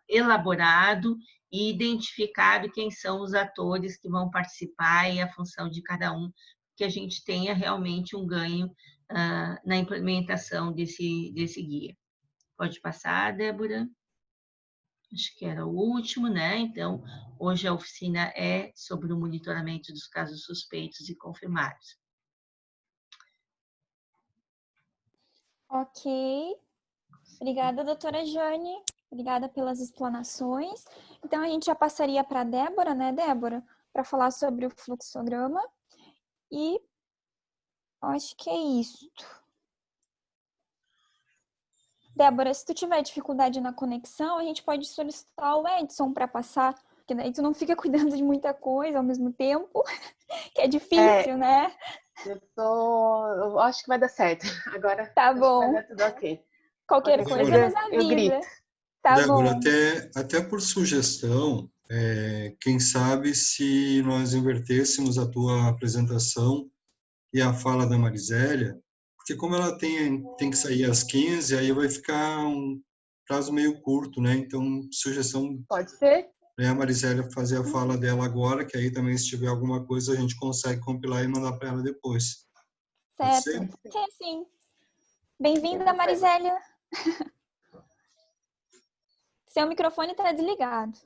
elaborado e identificado quem são os atores que vão participar e a função de cada um, que a gente tenha realmente um ganho na implementação desse guia. Pode passar, Débora? Acho que era o último, né? Então, hoje a oficina é sobre o monitoramento dos casos suspeitos e confirmados. Ok. Obrigada, doutora Jane. Obrigada pelas explanações. Então, a gente já passaria para a Débora, né, Débora? Para falar sobre o fluxograma. E acho que é isso. Débora, se tu tiver dificuldade na conexão, a gente pode solicitar o Edson para passar, porque daí tu não fica cuidando de muita coisa ao mesmo tempo, que é difícil, né? Eu acho que vai dar certo. Agora tá bom. vai dar tudo ok. Qualquer coisa nos avisa. Eu grito. Tá Débora, bom. até por sugestão, quem sabe se nós invertêssemos a tua apresentação e a fala da Marisélia, porque como ela tem que sair às 15, aí vai ficar um prazo meio curto, né? Então, sugestão... Pode ser? A Marisélia fazer a fala dela agora, que aí também, se tiver alguma coisa, a gente consegue compilar e mandar para ela depois. Certo. Sim. Bem-vinda, Marisélia. Seu microfone está desligado.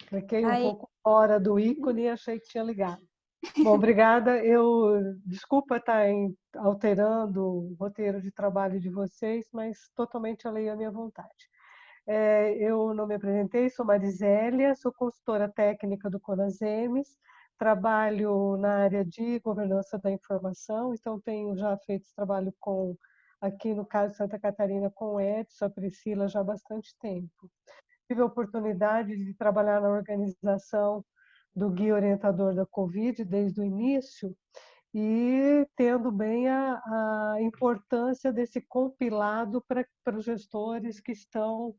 Cliquei um pouco fora do ícone e achei que tinha ligado. Bom, obrigada. Desculpa estar alterando o roteiro de trabalho de vocês, mas totalmente alheio à minha vontade. Eu não me apresentei, sou Marisélia, sou consultora técnica do CONASEMES, trabalho na área de governança da informação, então tenho já feito esse trabalho aqui no caso de Santa Catarina, com o Edson, a Priscila, já há bastante tempo. Tive a oportunidade de trabalhar na organização do Guia Orientador da Covid desde o início e tendo bem a importância desse compilado para os gestores que estão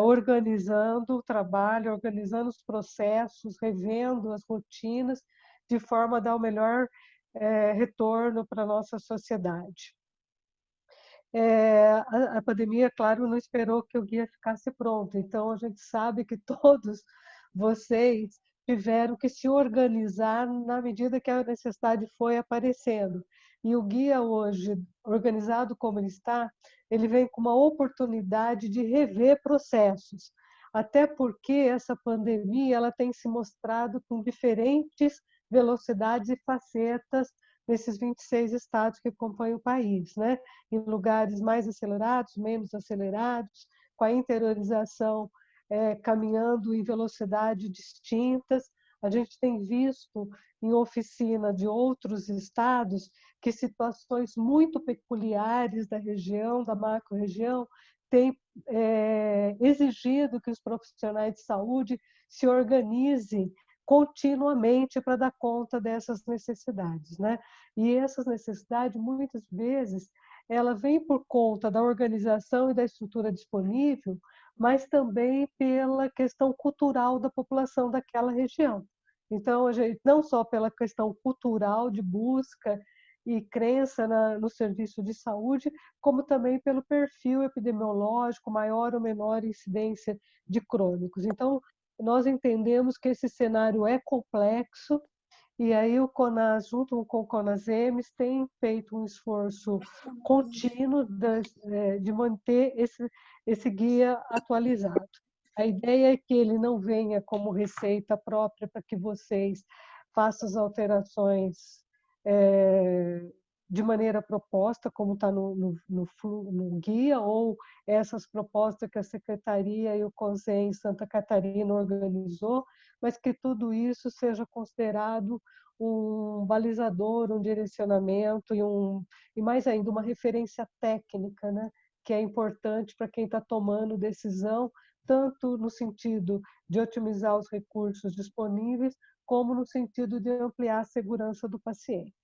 organizando o trabalho, organizando os processos, revendo as rotinas, de forma a dar o melhor retorno para a nossa sociedade. A pandemia, claro, não esperou que o guia ficasse pronto, então a gente sabe que todos vocês tiveram que se organizar na medida que a necessidade foi aparecendo. E o guia hoje, organizado como ele está, ele vem com uma oportunidade de rever processos, até porque essa pandemia ela tem se mostrado com diferentes velocidades e facetas nesses 26 estados que compõem o país, né? Em lugares mais acelerados, menos acelerados, com a interiorização caminhando em velocidades distintas. A gente tem visto em oficina de outros estados que situações muito peculiares da região, da macro-região, têm exigido que os profissionais de saúde se organizem continuamente para dar conta dessas necessidades, né? E essas necessidades, muitas vezes, ela vem por conta da organização e da estrutura disponível, mas também pela questão cultural da população daquela região. Então, a gente, não só pela questão cultural de busca e crença no serviço de saúde, como também pelo perfil epidemiológico, maior ou menor incidência de crônicos. Então, nós entendemos que esse cenário é complexo e aí o CONAS, junto com o CONASEMES, tem feito um esforço contínuo de manter esse guia atualizado. A ideia é que ele não venha como receita própria para que vocês façam as alterações de maneira proposta, como está no guia, ou essas propostas que a Secretaria e o COSEN em Santa Catarina organizou, mas que tudo isso seja considerado um balizador, um direcionamento e mais ainda, uma referência técnica, né? Que é importante para quem está tomando decisão, tanto no sentido de otimizar os recursos disponíveis, como no sentido de ampliar a segurança do paciente.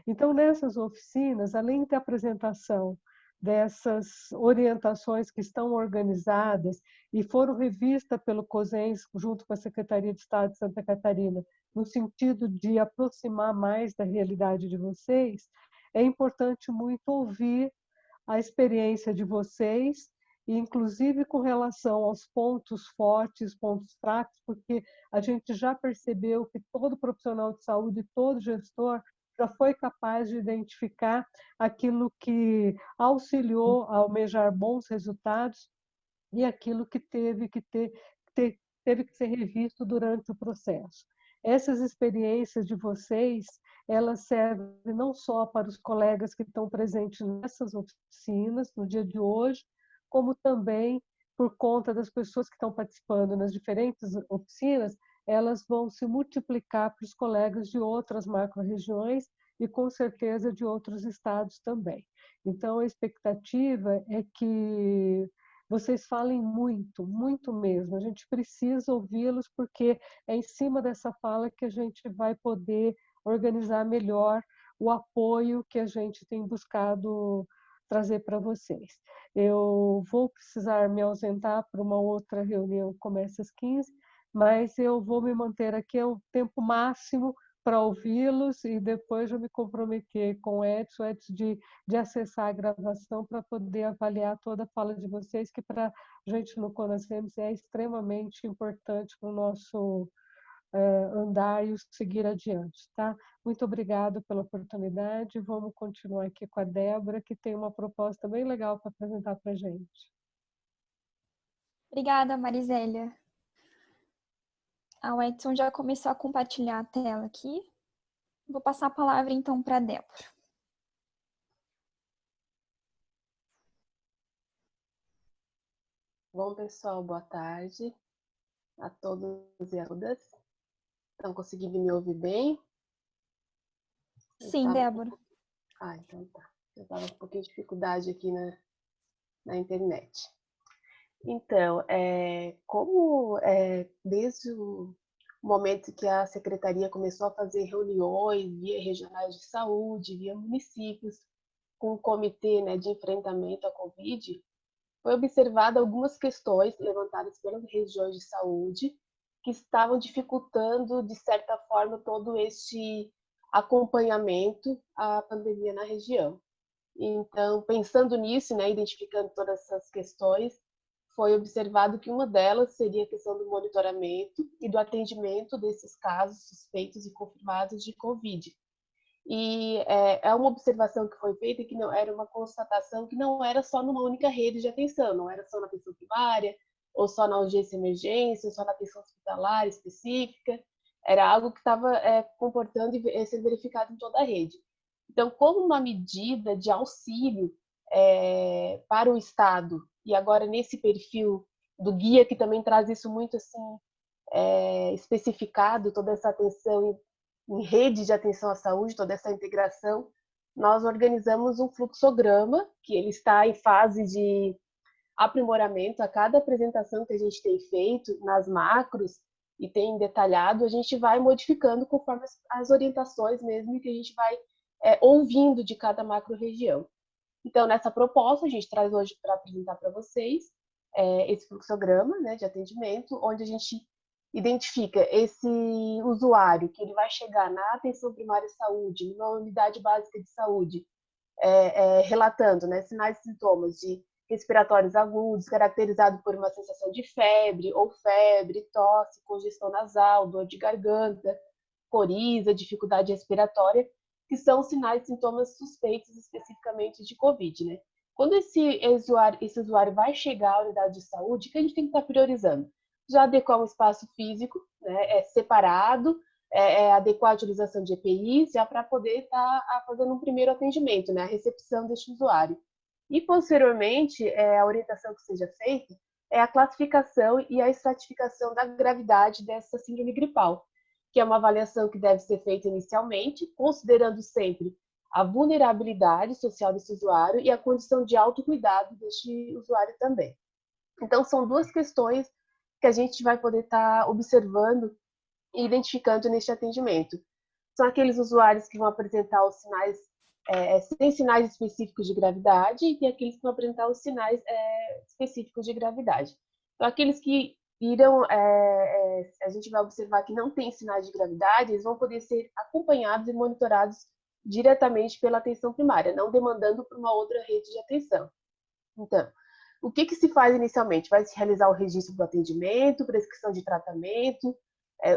Então, nessas oficinas, além da apresentação dessas orientações que estão organizadas e foram revistas pelo COSENS, junto com a Secretaria de Estado de Santa Catarina, no sentido de aproximar mais da realidade de vocês, é importante muito ouvir a experiência de vocês, inclusive com relação aos pontos fortes, pontos fracos, porque a gente já percebeu que todo profissional de saúde, todo gestor, já foi capaz de identificar aquilo que auxiliou a almejar bons resultados e aquilo que teve que ser revisto durante o processo. Essas experiências de vocês, elas servem não só para os colegas que estão presentes nessas oficinas no dia de hoje, como também por conta das pessoas que estão participando nas diferentes oficinas, elas vão se multiplicar para os colegas de outras macro-regiões e, com certeza, de outros estados também. Então, a expectativa é que vocês falem muito, muito mesmo. A gente precisa ouvi-los, porque é em cima dessa fala que a gente vai poder organizar melhor o apoio que a gente tem buscado trazer para vocês. Eu vou precisar me ausentar para uma outra reunião que começa às 15, mas eu vou me manter aqui o tempo máximo para ouvi-los e depois eu me comprometer com o Edson antes de acessar a gravação para poder avaliar toda a fala de vocês, que para a gente no Conascems é extremamente importante para o nosso andar e seguir adiante, tá? Muito obrigada pela oportunidade. Vamos continuar aqui com a Débora, que tem uma proposta bem legal para apresentar para a gente. Obrigada, Marisélia. O Edson já começou a compartilhar a tela aqui. Vou passar a palavra, então, para a Débora. Bom, pessoal, boa tarde a todos e a todas. Estão conseguindo me ouvir bem? Sim, Débora. Então tá. Eu estava com um pouquinho de dificuldade aqui na internet. Então, desde o momento que a Secretaria começou a fazer reuniões via regionais de saúde, via municípios, com o comitê, né, de enfrentamento à Covid, foi observada algumas questões levantadas pelas regiões de saúde que estavam dificultando, de certa forma, todo este acompanhamento à pandemia na região. Então, pensando nisso, né, identificando todas essas questões, foi observado que uma delas seria a questão do monitoramento e do atendimento desses casos suspeitos e confirmados de Covid. E é uma observação que foi feita, que não era uma constatação, que não era só numa única rede de atenção, não era só na atenção primária, ou só na urgência e emergência, ou só na atenção hospitalar específica, era algo que estava comportando e sendo verificado em toda a rede. Então, como uma medida de auxílio para o Estado, e agora nesse perfil do guia, que também traz isso muito assim, especificado, toda essa atenção em rede de atenção à saúde, toda essa integração, nós organizamos um fluxograma, que ele está em fase de aprimoramento. A cada apresentação que a gente tem feito nas macros e tem detalhado, a gente vai modificando conforme as orientações mesmo que a gente vai ouvindo de cada macro-região. Então, nessa proposta, a gente traz hoje para apresentar para vocês esse fluxograma, né, de atendimento, onde a gente identifica esse usuário que ele vai chegar na atenção primária de saúde, numa unidade básica de saúde, relatando, né, sinais e sintomas de respiratórios agudos, caracterizado por uma sensação de febre, tosse, congestão nasal, dor de garganta, coriza, dificuldade respiratória, que são sinais e sintomas suspeitos especificamente de Covid, né? Quando esse usuário vai chegar à unidade de saúde, o que a gente tem que estar priorizando? Já adequar um espaço físico, né, separado, adequar a utilização de EPIs já para poder estar fazendo um primeiro atendimento, né, a recepção deste usuário. E, posteriormente, a orientação que seja feita é a classificação e a estratificação da gravidade dessa síndrome gripal, que é uma avaliação que deve ser feita inicialmente, considerando sempre a vulnerabilidade social desse usuário e a condição de autocuidado deste usuário também. Então, são duas questões que a gente vai poder estar observando e identificando neste atendimento. São aqueles usuários que vão apresentar os sinais sem sinais específicos de gravidade e aqueles que vão apresentar os sinais específicos de gravidade. Então, aqueles que irão, a gente vai observar que não tem sinais de gravidade, eles vão poder ser acompanhados e monitorados diretamente pela atenção primária, não demandando por uma outra rede de atenção. Então, o que se faz inicialmente? Vai se realizar o registro do atendimento, prescrição de tratamento,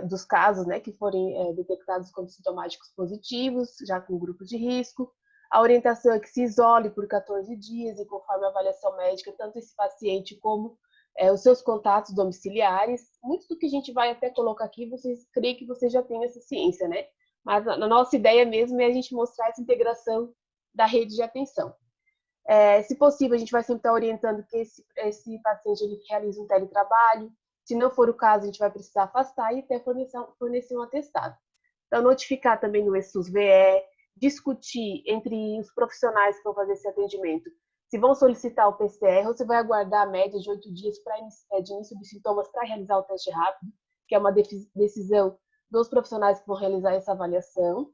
dos casos, né, que forem detectados como sintomáticos positivos, já com grupo de risco. A orientação é que se isole por 14 dias e conforme a avaliação médica, tanto esse paciente como os seus contatos domiciliares. Muito do que a gente vai até colocar aqui, vocês creem que vocês já têm essa ciência, né? Mas a nossa ideia mesmo é a gente mostrar essa integração da rede de atenção. Se possível, a gente vai sempre estar orientando que esse paciente ele realize um teletrabalho. Se não for o caso, a gente vai precisar afastar e até fornecer um atestado. Então, notificar também no ESUS-VE, discutir entre os profissionais que vão fazer esse atendimento se vão solicitar o PCR ou se vai aguardar a média de 8 dias de início de sintomas para realizar o teste rápido, que é uma decisão dos profissionais que vão realizar essa avaliação.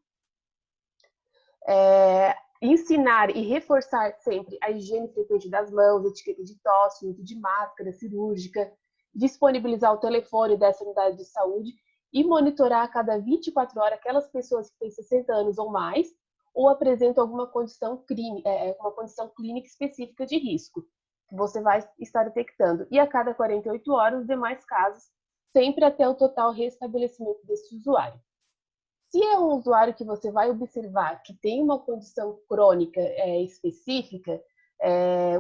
Ensinar e reforçar sempre a higiene frequente das mãos, etiqueta de tosse, uso de máscara cirúrgica, disponibilizar o telefone dessa unidade de saúde e monitorar a cada 24 horas aquelas pessoas que têm 60 anos ou mais ou apresentam alguma condição clínica específica de risco, que você vai estar detectando. E a cada 48 horas, os demais casos, sempre até o total restabelecimento desse usuário. Se é um usuário que você vai observar que tem uma condição crônica específica,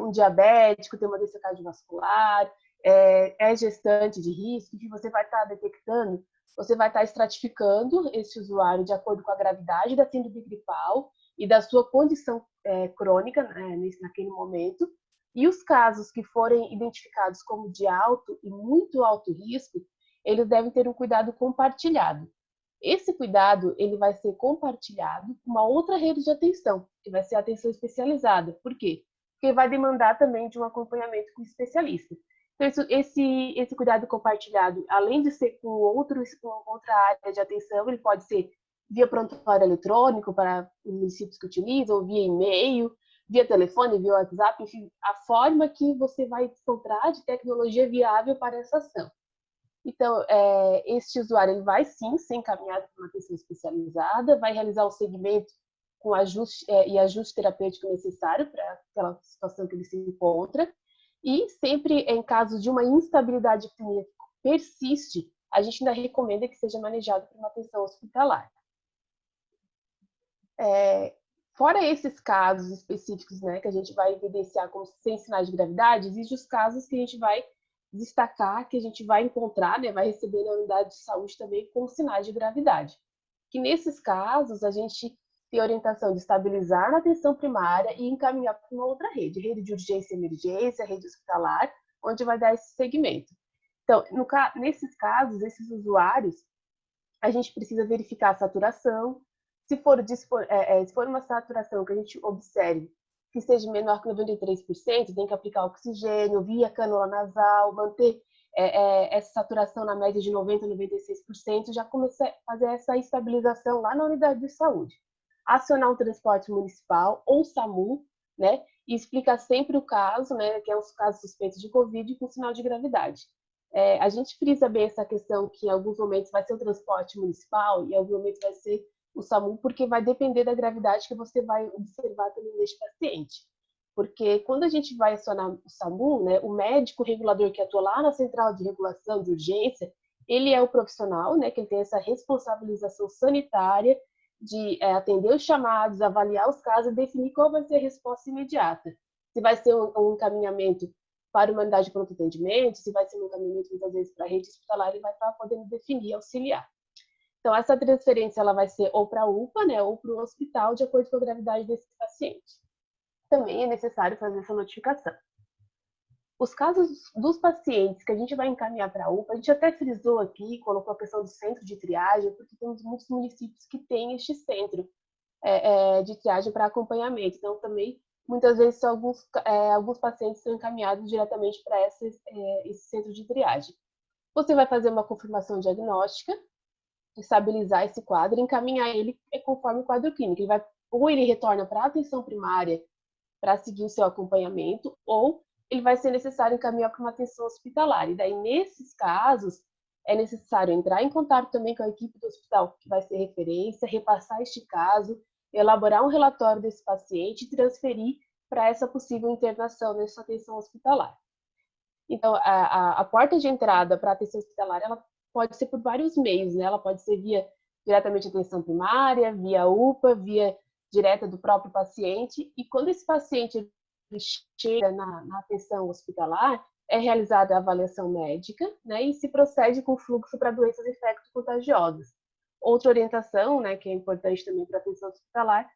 um diabético, tem uma doença cardiovascular, é gestante de risco, que você vai estar detectando, você vai estar estratificando esse usuário de acordo com a gravidade da síndrome gripal e da sua condição crônica naquele momento. E os casos que forem identificados como de alto e muito alto risco, eles devem ter um cuidado compartilhado. Esse cuidado ele vai ser compartilhado com uma outra rede de atenção, que vai ser a atenção especializada. Por quê? Porque vai demandar também de um acompanhamento com o especialista. Então, esse cuidado compartilhado, além de ser com outra área de atenção, ele pode ser via prontuário eletrônico para os municípios que utilizam, ou via e-mail, via telefone, via WhatsApp, enfim, a forma que você vai encontrar de tecnologia viável para essa ação. Então, este usuário ele vai sim ser encaminhado para uma atenção especializada, vai realizar o segmento com ajuste terapêutico necessário para aquela situação que ele se encontra. E sempre em caso de uma instabilidade clínica que persiste, a gente ainda recomenda que seja manejado por uma atenção hospitalar. Fora esses casos específicos, né, que a gente vai evidenciar como sem sinais de gravidade, existem os casos que a gente vai destacar, que a gente vai encontrar, né, vai receber na unidade de saúde também com sinais de gravidade. Que nesses casos a gente tem orientação de estabilizar na atenção primária e encaminhar para uma outra rede de urgência e emergência, rede hospitalar, onde vai dar esse segmento. Então, nesses casos, esses usuários, a gente precisa verificar a saturação. Se for uma saturação que a gente observe que seja menor que 93%, tem que aplicar oxigênio via cânula nasal, manter essa saturação na média de 90% a 96%, já começa a fazer essa estabilização lá na unidade de saúde. Acionar um transporte municipal ou SAMU, né, e explicar sempre o caso, né, que é os casos suspeitos de Covid com sinal de gravidade. A gente frisa bem essa questão que em alguns momentos vai ser o transporte municipal e em alguns momentos vai ser o SAMU, porque vai depender da gravidade que você vai observar também neste paciente. Porque quando a gente vai acionar o SAMU, né, o médico regulador que atua lá na central de regulação de urgência, ele é o profissional, né, que ele tem essa responsabilização sanitária de atender os chamados, avaliar os casos e definir qual vai ser a resposta imediata. Se vai ser um encaminhamento para uma unidade de pronto atendimento, se vai ser um encaminhamento muitas vezes para a rede hospitalar, ele vai estar podendo definir, auxiliar. Então, essa transferência ela vai ser ou para a UPA, né, ou para o hospital, de acordo com a gravidade desse paciente. Também é necessário fazer essa notificação. Os casos dos pacientes que a gente vai encaminhar para a UPA, a gente até frisou aqui, colocou a questão do centro de triagem, porque temos muitos municípios que têm este centro de triagem para acompanhamento. Então, também, muitas vezes, alguns pacientes são encaminhados diretamente para esse centro de triagem. Você vai fazer uma confirmação diagnóstica, estabilizar esse quadro e encaminhar ele conforme o quadro clínico. Ou ele retorna para a atenção primária para seguir o seu acompanhamento, ou ele vai ser necessário encaminhar para uma atenção hospitalar. E daí, nesses casos, é necessário entrar em contato também com a equipe do hospital, que vai ser referência, repassar este caso, elaborar um relatório desse paciente e transferir para essa possível internação nessa atenção hospitalar. Então, a porta de entrada para a atenção hospitalar, ela pode ser por vários meios, né? Ela pode ser diretamente atenção primária, via UPA, via direta do próprio paciente. E quando esse paciente chega na atenção hospitalar, é realizada a avaliação médica, né? E se procede com fluxo para doenças infecto-contagiosas. Outra orientação, né, que é importante também para a atenção hospitalar,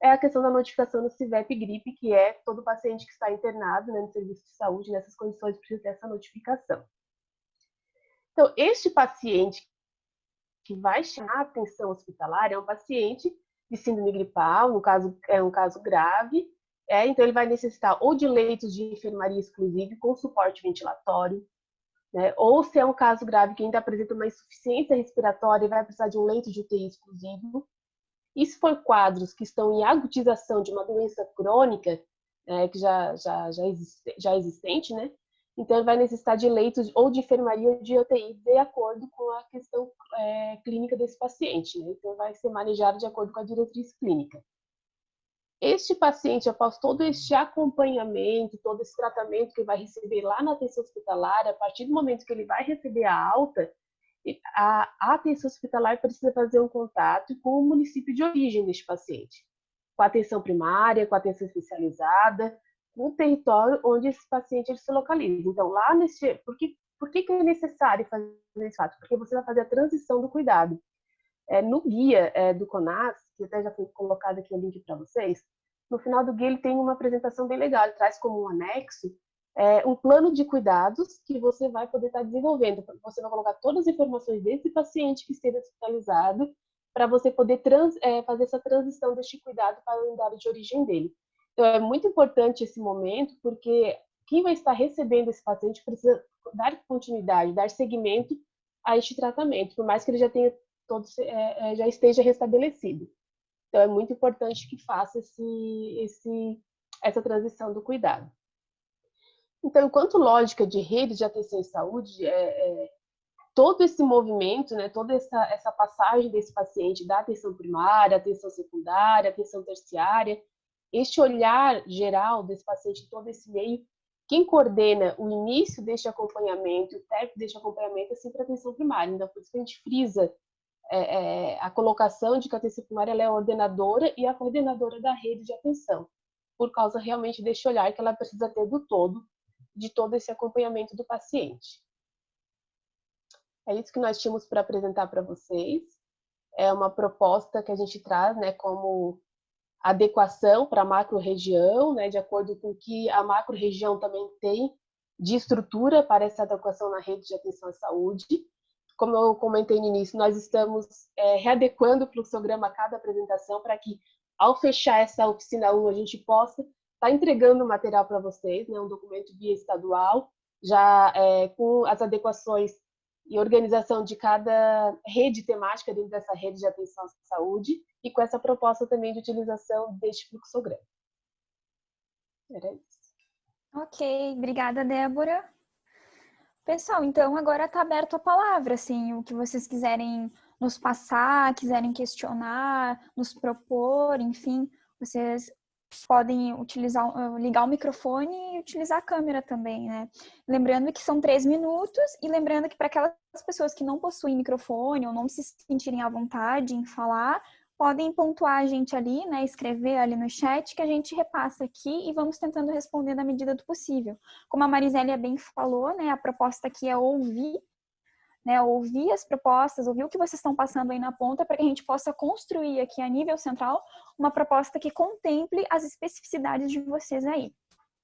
é a questão da notificação do CIVEP-gripe, que é todo paciente que está internado, né, no serviço de saúde, nessas condições, precisa ter essa notificação. Então, este paciente que vai chamar a atenção hospitalar é um paciente de síndrome gripal, no caso, é um caso grave, então ele vai necessitar ou de leitos de enfermaria exclusivo com suporte ventilatório, né, ou se é um caso grave que ainda apresenta uma insuficiência respiratória e vai precisar de um leito de UTI exclusivo. E se for quadros que estão em agutização de uma doença crônica, que já existente, né? Então, ele vai necessitar de leitos ou de enfermaria ou de UTI, de acordo com a questão clínica desse paciente, né? Então, vai ser manejado de acordo com a diretriz clínica. Este paciente, após todo este acompanhamento, todo esse tratamento que ele vai receber lá na atenção hospitalar, a partir do momento que ele vai receber a alta, a atenção hospitalar precisa fazer um contato com o município de origem deste paciente, com a atenção primária, com a atenção especializada, com o território onde esse paciente ele se localiza. Então, lá por que é necessário fazer esse fato? Porque você vai fazer a transição do cuidado. No guia do CONAS, que até já foi colocado aqui o link para vocês, no final do guia ele tem uma apresentação bem legal, ele traz como um anexo um plano de cuidados que você vai poder estar desenvolvendo. Você vai colocar todas as informações desse paciente que esteja hospitalizado para você poder fazer essa transição deste cuidado para a unidade de origem dele. Então, é muito importante esse momento, porque quem vai estar recebendo esse paciente precisa dar continuidade, dar seguimento a este tratamento, por mais que ele já tenha já esteja restabelecido. Então, é muito importante que faça essa transição do cuidado. Então, enquanto lógica de rede de atenção em saúde, todo esse movimento, né, toda essa passagem desse paciente da atenção primária, atenção secundária, atenção terciária, este olhar geral desse paciente, todo esse meio, quem coordena o início deste acompanhamento, o término deste acompanhamento é sempre a atenção primária. Então, por isso que a gente frisa a colocação de que a atenção primária ela é a ordenadora e a coordenadora da rede de atenção, por causa realmente deste olhar que ela precisa ter do todo, de todo esse acompanhamento do paciente. É isso que nós tínhamos para apresentar para vocês. É uma proposta que a gente traz, né, como adequação para a macro-região, né, de acordo com o que a macro-região também tem de estrutura para essa adequação na rede de atenção à saúde. Como eu comentei no início, nós estamos readequando o fluxograma a cada apresentação para que, ao fechar essa oficina 1, a gente possa estar entregando o material para vocês, né, um documento via estadual, já com as adequações e organização de cada rede temática dentro dessa rede de atenção à saúde e com essa proposta também de utilização deste fluxograma. Era isso. Ok, obrigada, Débora. Pessoal, então agora está aberto a palavra, assim, o que vocês quiserem nos passar, quiserem questionar, nos propor, enfim, vocês podem ligar o microfone e utilizar a câmera também, né? Lembrando que são 3 minutos e lembrando que para aquelas pessoas que não possuem microfone ou não se sentirem à vontade em falar, podem pontuar a gente ali, né? Escrever ali no chat que a gente repassa aqui e vamos tentando responder na medida do possível. Como a Marizélia bem falou, né? A proposta aqui é ouvir, né? Ouvir as propostas, ouvir o que vocês estão passando aí na ponta, para que a gente possa construir aqui a nível central uma proposta que contemple as especificidades de vocês aí,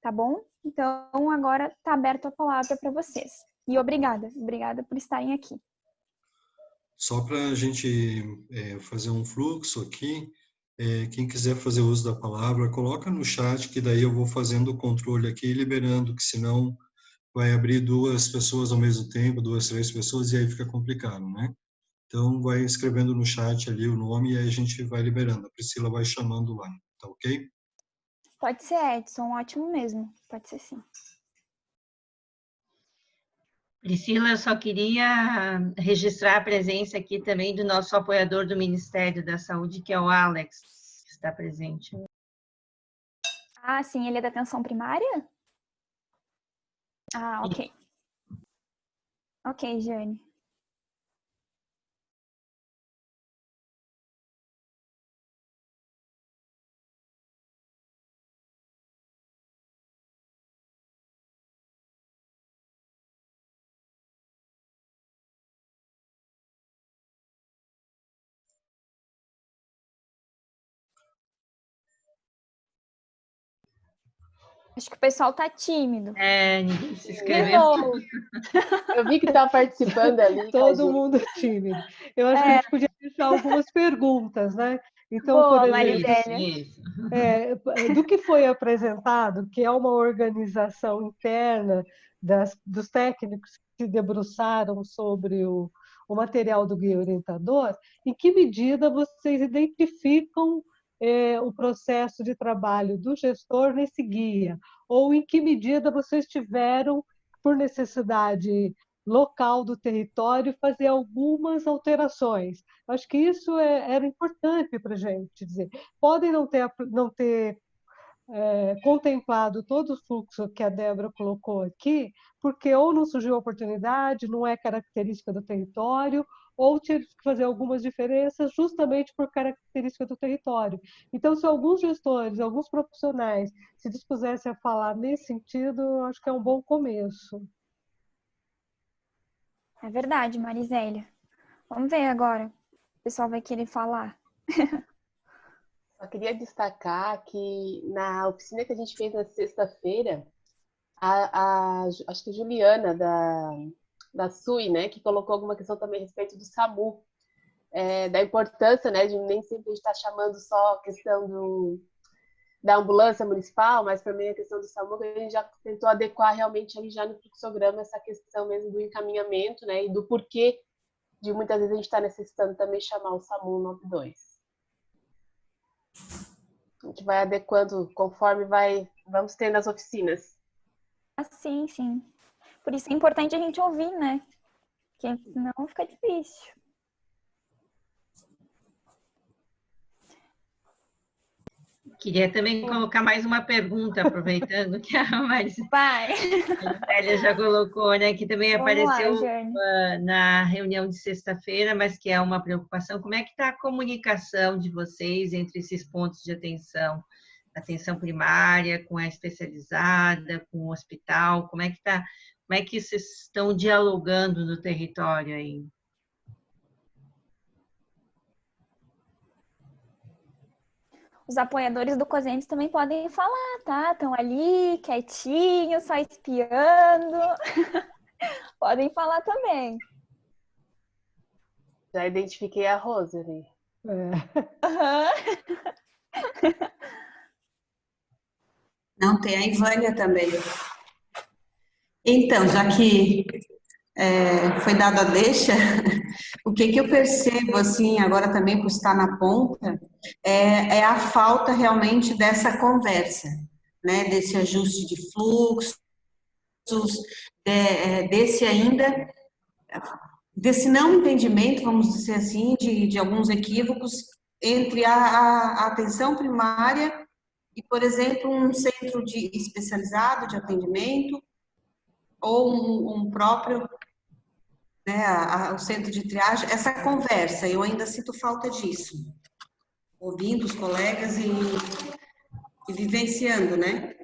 tá bom? Então, agora está aberta a palavra para vocês. E obrigada por estarem aqui. Só para a gente fazer um fluxo aqui, quem quiser fazer uso da palavra, coloca no chat, que daí eu vou fazendo o controle aqui e liberando, que senão vai abrir 2 pessoas ao mesmo tempo, 2, 3 pessoas, e aí fica complicado, né? Então, vai escrevendo no chat ali o nome e aí a gente vai liberando. A Priscila vai chamando lá, tá ok? Pode ser, Edson, ótimo mesmo. Pode ser sim. Priscila, eu só queria registrar a presença aqui também do nosso apoiador do Ministério da Saúde, que é o Alex, que está presente. Ah, sim, ele é da atenção primária? Ah, ok. Ok, Jane. Acho que o pessoal tá tímido. Ninguém se De inscreveu. novo. Eu vi que estava participando ali. Todo mundo tímido. Eu acho que a gente podia deixar algumas perguntas, né? Então, Boa, por exemplo, Marizélia. do que foi apresentado, que é uma organização interna dos técnicos que se debruçaram sobre o material do guia orientador, em que medida vocês identificam o processo de trabalho do gestor nesse guia? Ou em que medida vocês tiveram, por necessidade local do território, fazer algumas alterações? Acho que isso era importante para a gente dizer. Podem não ter contemplado todo o fluxo que a Débora colocou aqui, porque ou não surgiu a oportunidade, não é característica do território, ou tive que fazer algumas diferenças justamente por característica do território. Então, se alguns gestores, alguns profissionais se dispusessem a falar nesse sentido, acho que é um bom começo. É verdade, Marizélia. Vamos ver agora. O pessoal vai querer falar. Só queria destacar que na oficina que a gente fez na sexta-feira, acho que a Juliana, da SUI, né, que colocou alguma questão também a respeito do SAMU, da importância, né, de nem sempre a gente estar chamando só a questão da ambulância municipal, mas também a questão do SAMU, que a gente já tentou adequar realmente ali já no fluxograma essa questão mesmo do encaminhamento, né, e do porquê de muitas vezes a gente está necessitando também chamar o SAMU 92. A gente vai adequando conforme vamos tendo as oficinas. Ah, sim, sim. Por isso é importante a gente ouvir, né? Porque senão fica difícil. Queria também colocar mais uma pergunta, aproveitando que a Marizélia já colocou, né, que também apareceu na reunião de sexta-feira, mas que é uma preocupação. Como é que está a comunicação de vocês entre esses pontos de atenção primária, com a especializada, com o hospital? Como é que vocês estão dialogando no território aí? Os apoiadores do COSENTES também podem falar, tá? Estão ali, quietinhos, só espiando. Podem falar também. Já identifiquei a Rose ali. Não, tem a Ivânia também. Então, já que foi dado a deixa, o que eu percebo, assim, agora também por estar na ponta, é a falta realmente dessa conversa, né, desse ajuste de fluxos, desse não entendimento, vamos dizer assim, de alguns equívocos entre a atenção primária e, por exemplo, um centro especializado de atendimento ou um próprio, né, o centro de triagem. Essa conversa, eu ainda sinto falta disso, ouvindo os colegas e vivenciando, né?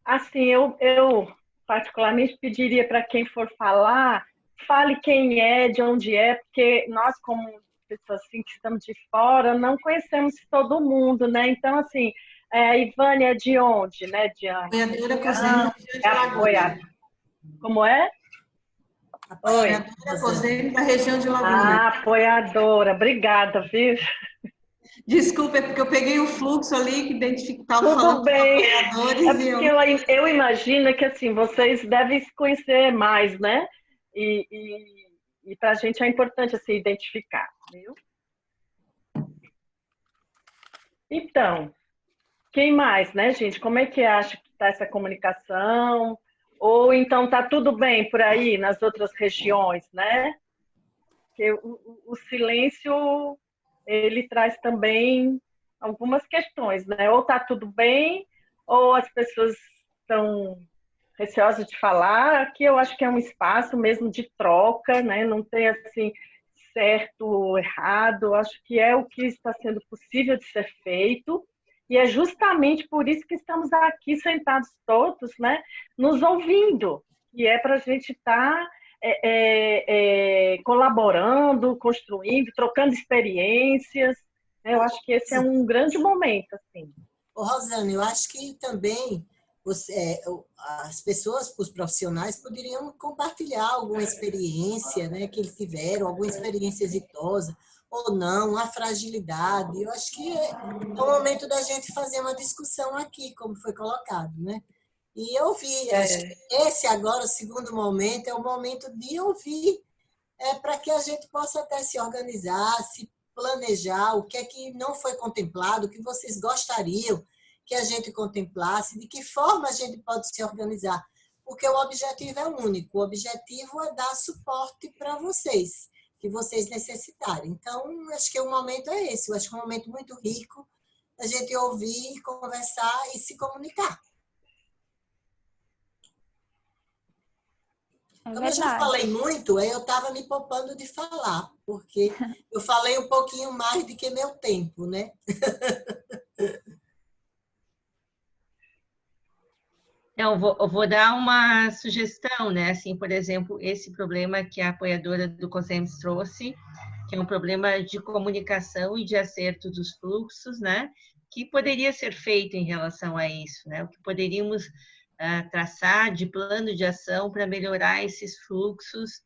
Assim, eu particularmente pediria para quem for falar, fale quem é, de onde é, porque nós, como pessoas assim que estamos de fora, não conhecemos todo mundo, né? Então, assim, a Ivânia é de onde, né? De Apoiadora Cosene, região de apoiar. Laguna. Como é? Oi. Apoiadora Cosene, da região de Laguna. Ah, apoiadora. Obrigada, viu? Desculpa, é porque eu peguei o fluxo ali que estava Tudo falando bem. com apoiadores É porque eu imagino que assim vocês devem se conhecer mais, né? E para a gente é importante assim, identificar, viu? Então, quem mais, né, gente? Como é que acha que está essa comunicação? Ou então está tudo bem por aí nas outras regiões, né? Porque o silêncio ele traz também algumas questões, né? Ou está tudo bem, ou as pessoas estão receosas de falar. Aqui eu acho que é um espaço mesmo de troca, né? Não tem assim certo ou errado. Eu acho que é o que está sendo possível de ser feito. E é justamente por isso que estamos aqui sentados todos, né? Nos ouvindo. E é para a gente estar colaborando, construindo, trocando experiências. Eu acho que esse é um grande momento, assim. Ô, Rosana, eu acho que também as pessoas, os profissionais, poderiam compartilhar alguma experiência, né, que eles tiveram, alguma experiência exitosa ou não, a fragilidade. Eu acho que é o momento da gente fazer uma discussão aqui, como foi colocado, né? E ouvir. Acho que esse agora, o segundo momento, é o momento de ouvir, para que a gente possa até se organizar, se planejar, o que é que não foi contemplado, o que vocês gostariam que a gente contemplasse, de que forma a gente pode se organizar. Porque o objetivo é único, o objetivo é dar suporte para vocês, que vocês necessitarem. Então, acho que o momento é esse, eu acho que é um momento muito rico a gente ouvir, conversar e se comunicar. Como eu já falei muito, eu estava me poupando de falar, porque eu falei um pouquinho mais do que meu tempo, né? Então, eu vou dar uma sugestão, né? Assim, por exemplo, esse problema que a apoiadora do COSEMS trouxe, que é um problema de comunicação e de acerto dos fluxos, né? Que poderia ser feito em relação a isso, né? O que poderíamos traçar de plano de ação para melhorar esses fluxos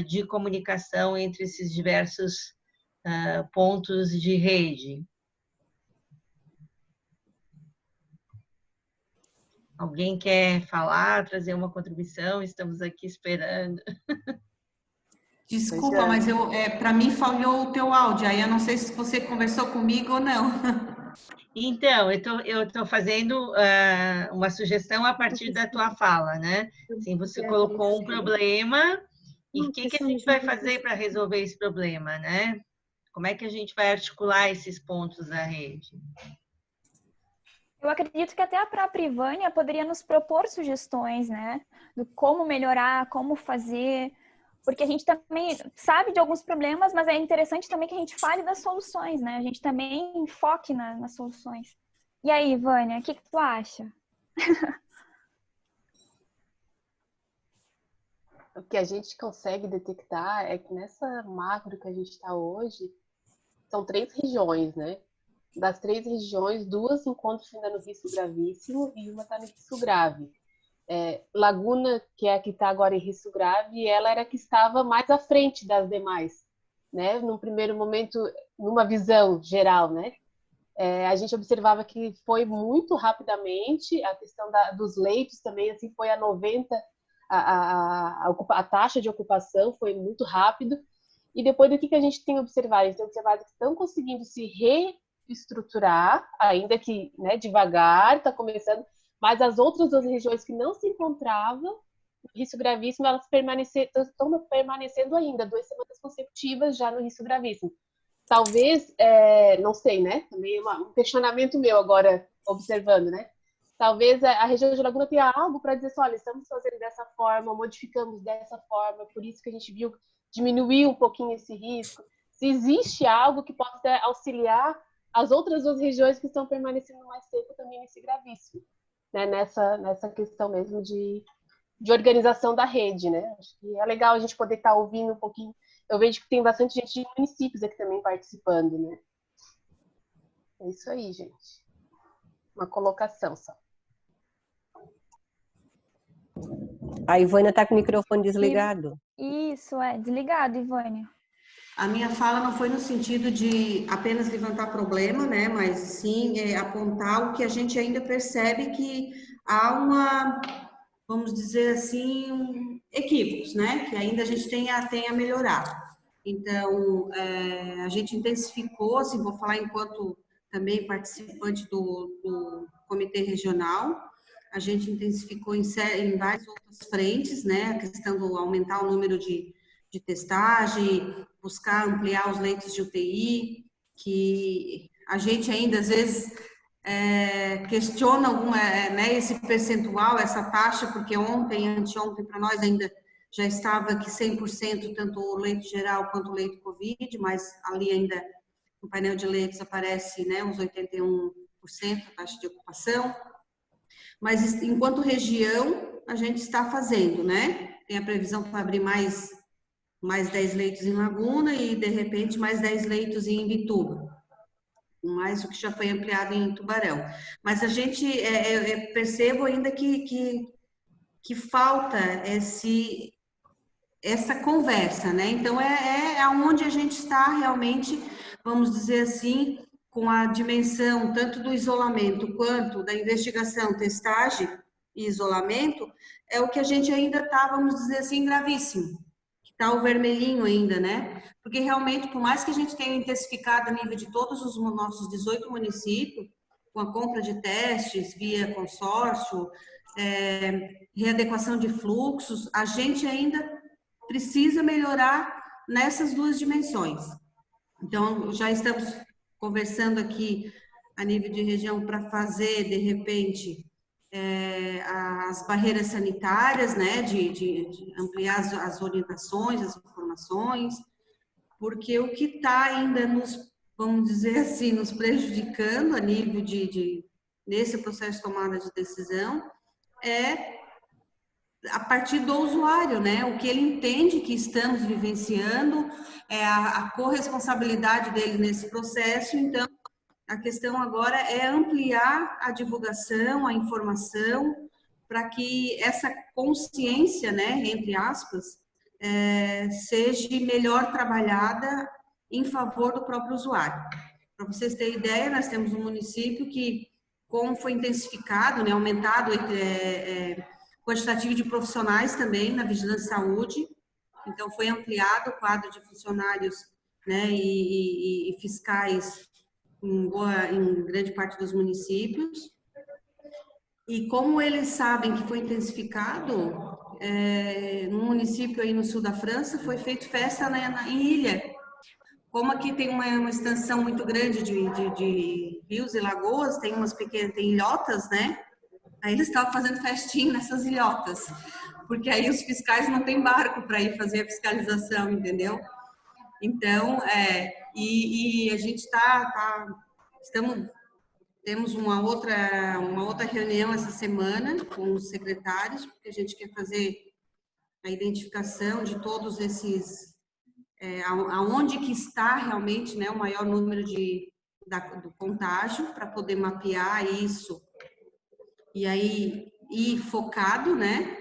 de comunicação entre esses diversos pontos de rede. Alguém quer falar, trazer uma contribuição? Estamos aqui esperando. Desculpa, mas para mim falhou o teu áudio. Aí eu não sei se você conversou comigo ou não. Então, eu estou fazendo uma sugestão a partir da tua fala, né? Assim, você colocou um problema e o que a gente vai fazer para resolver esse problema, né? Como é que a gente vai articular esses pontos da rede? Eu acredito que até a própria Ivânia poderia nos propor sugestões, né? Do como melhorar, como fazer, porque a gente também sabe de alguns problemas, mas é interessante também que a gente fale das soluções, né? A gente também foque nas soluções. E aí, Ivânia, o que tu acha? O que a gente consegue detectar é que nessa macro que a gente está hoje, são 3 regiões, né? Das 3 regiões, 2 encontram-se ainda no risco gravíssimo e uma está no risco grave. Laguna, que é a que está agora em risco grave, ela era a que estava mais à frente das demais, né? Num primeiro momento, numa visão geral, né? A gente observava que foi muito rapidamente, a questão dos leitos também, assim, foi a 90, a taxa de ocupação foi muito rápido. E depois do que a gente tem observado? A gente tem observado que estão conseguindo se reestruturar, ainda que, né, devagar, está começando, mas as outras 2 regiões que não se encontravam no risco gravíssimo, elas estão permanecendo ainda 2 semanas consecutivas já no risco gravíssimo. Talvez, não sei, né? Também é um questionamento meu agora, observando, né? Talvez a região de Laguna tenha algo para dizer assim, olha, estamos fazendo dessa forma, modificamos dessa forma, por isso que a gente viu diminuir um pouquinho esse risco. Se existe algo que possa auxiliar as outras 2 regiões que estão permanecendo mais tempo também nesse gravíssimo. né, nessa questão mesmo de organização da rede, né? Acho que é legal a gente poder estar ouvindo um pouquinho. Eu vejo que tem bastante gente de municípios aqui também participando, né? É isso aí, gente. Uma colocação só. A Ivânia está com o microfone desligado. Isso, desligado, Ivânia. A minha fala não foi no sentido de apenas levantar problema, né? Mas sim apontar o que a gente ainda percebe que há vamos dizer assim, equívocos, né? Que ainda a gente tem a melhorar. Então, a gente intensificou, assim, vou falar enquanto também participante do Comitê Regional, a gente intensificou em várias outras frentes, né? A questão do aumentar o número de testagem, buscar ampliar os leitos de UTI, que a gente ainda, às vezes, questiona né, esse percentual, essa taxa, porque ontem, anteontem, para nós ainda já estava aqui 100%, tanto o leito geral quanto o leito Covid, mas ali ainda no painel de leitos aparece, né, uns 81% a taxa de ocupação. Mas, enquanto região, a gente está fazendo, né? Tem a previsão para abrir mais 10 leitos em Laguna e, de repente, mais 10 leitos em Imbituba, mais o que já foi ampliado em Tubarão. Mas a gente percebo ainda que falta essa conversa, né? Então, onde a gente está realmente, vamos dizer assim, com a dimensão tanto do isolamento quanto da investigação, testagem e isolamento, é o que a gente ainda está, vamos dizer assim, gravíssimo. Está o vermelhinho ainda, né? Porque realmente, por mais que a gente tenha intensificado a nível de todos os nossos 18 municípios, com a compra de testes via consórcio, readequação de fluxos, a gente ainda precisa melhorar nessas duas dimensões. Então, já estamos conversando aqui a nível de região para fazer, de repente, as barreiras sanitárias, né, de ampliar as orientações, as informações, porque o que está ainda vamos dizer assim, nos prejudicando a nível nesse processo de tomada de decisão a partir do usuário, né, o que ele entende que estamos vivenciando, a corresponsabilidade dele nesse processo. Então, a questão agora é ampliar a divulgação, a informação, para que essa consciência, né, entre aspas, seja melhor trabalhada em favor do próprio usuário. Para vocês terem ideia, nós temos um município que, como foi intensificado, né, aumentado quantitativo de profissionais também na vigilância de saúde, então foi ampliado o quadro de funcionários, né, e fiscais em grande parte dos municípios. E como eles sabem que foi intensificado, no município aí no sul da França, foi feito festa em ilha. Como aqui tem uma extensão muito grande de rios e lagoas, tem ilhotas, né? Aí eles estavam fazendo festinha nessas ilhotas, porque aí os fiscais não têm barco para ir fazer a fiscalização, entendeu? Então, e a gente temos uma outra reunião essa semana com os secretários, porque a gente quer fazer a identificação de todos esses, aonde que está realmente, né, o maior número do contágio, para poder mapear isso, e aí ir focado, né?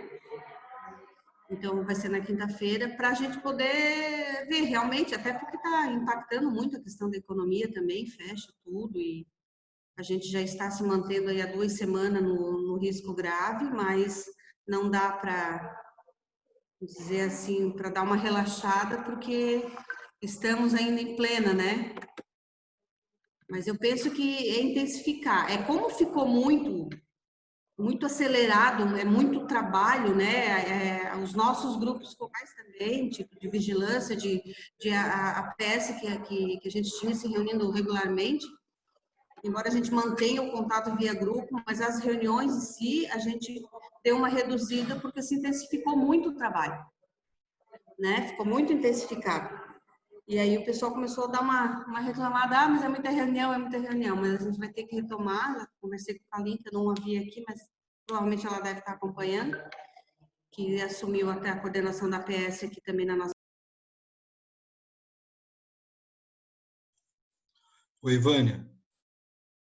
Então, vai ser na quinta-feira, para a gente poder ver realmente, até porque está impactando muito a questão da economia também, fecha tudo, e a gente já está se mantendo aí há 2 semanas no risco grave, mas não dá para dizer assim, para dar uma relaxada, porque estamos ainda em plena, né? Mas eu penso que é intensificar. Como ficou muito acelerado, muito trabalho, né? Os nossos grupos focais também, tipo de vigilância, a PS que a gente tinha se reunindo regularmente, embora a gente mantenha o contato via grupo, mas as reuniões em si, a gente deu uma reduzida porque se intensificou muito o trabalho, né? Ficou muito intensificado. E aí o pessoal começou a dar uma reclamada, mas é muita reunião, mas a gente vai ter que retomar. Já conversei com a Kalinka, não havia aqui, mas provavelmente ela deve estar acompanhando, que assumiu até a coordenação da PS aqui também na nossa. Oi, Vânia.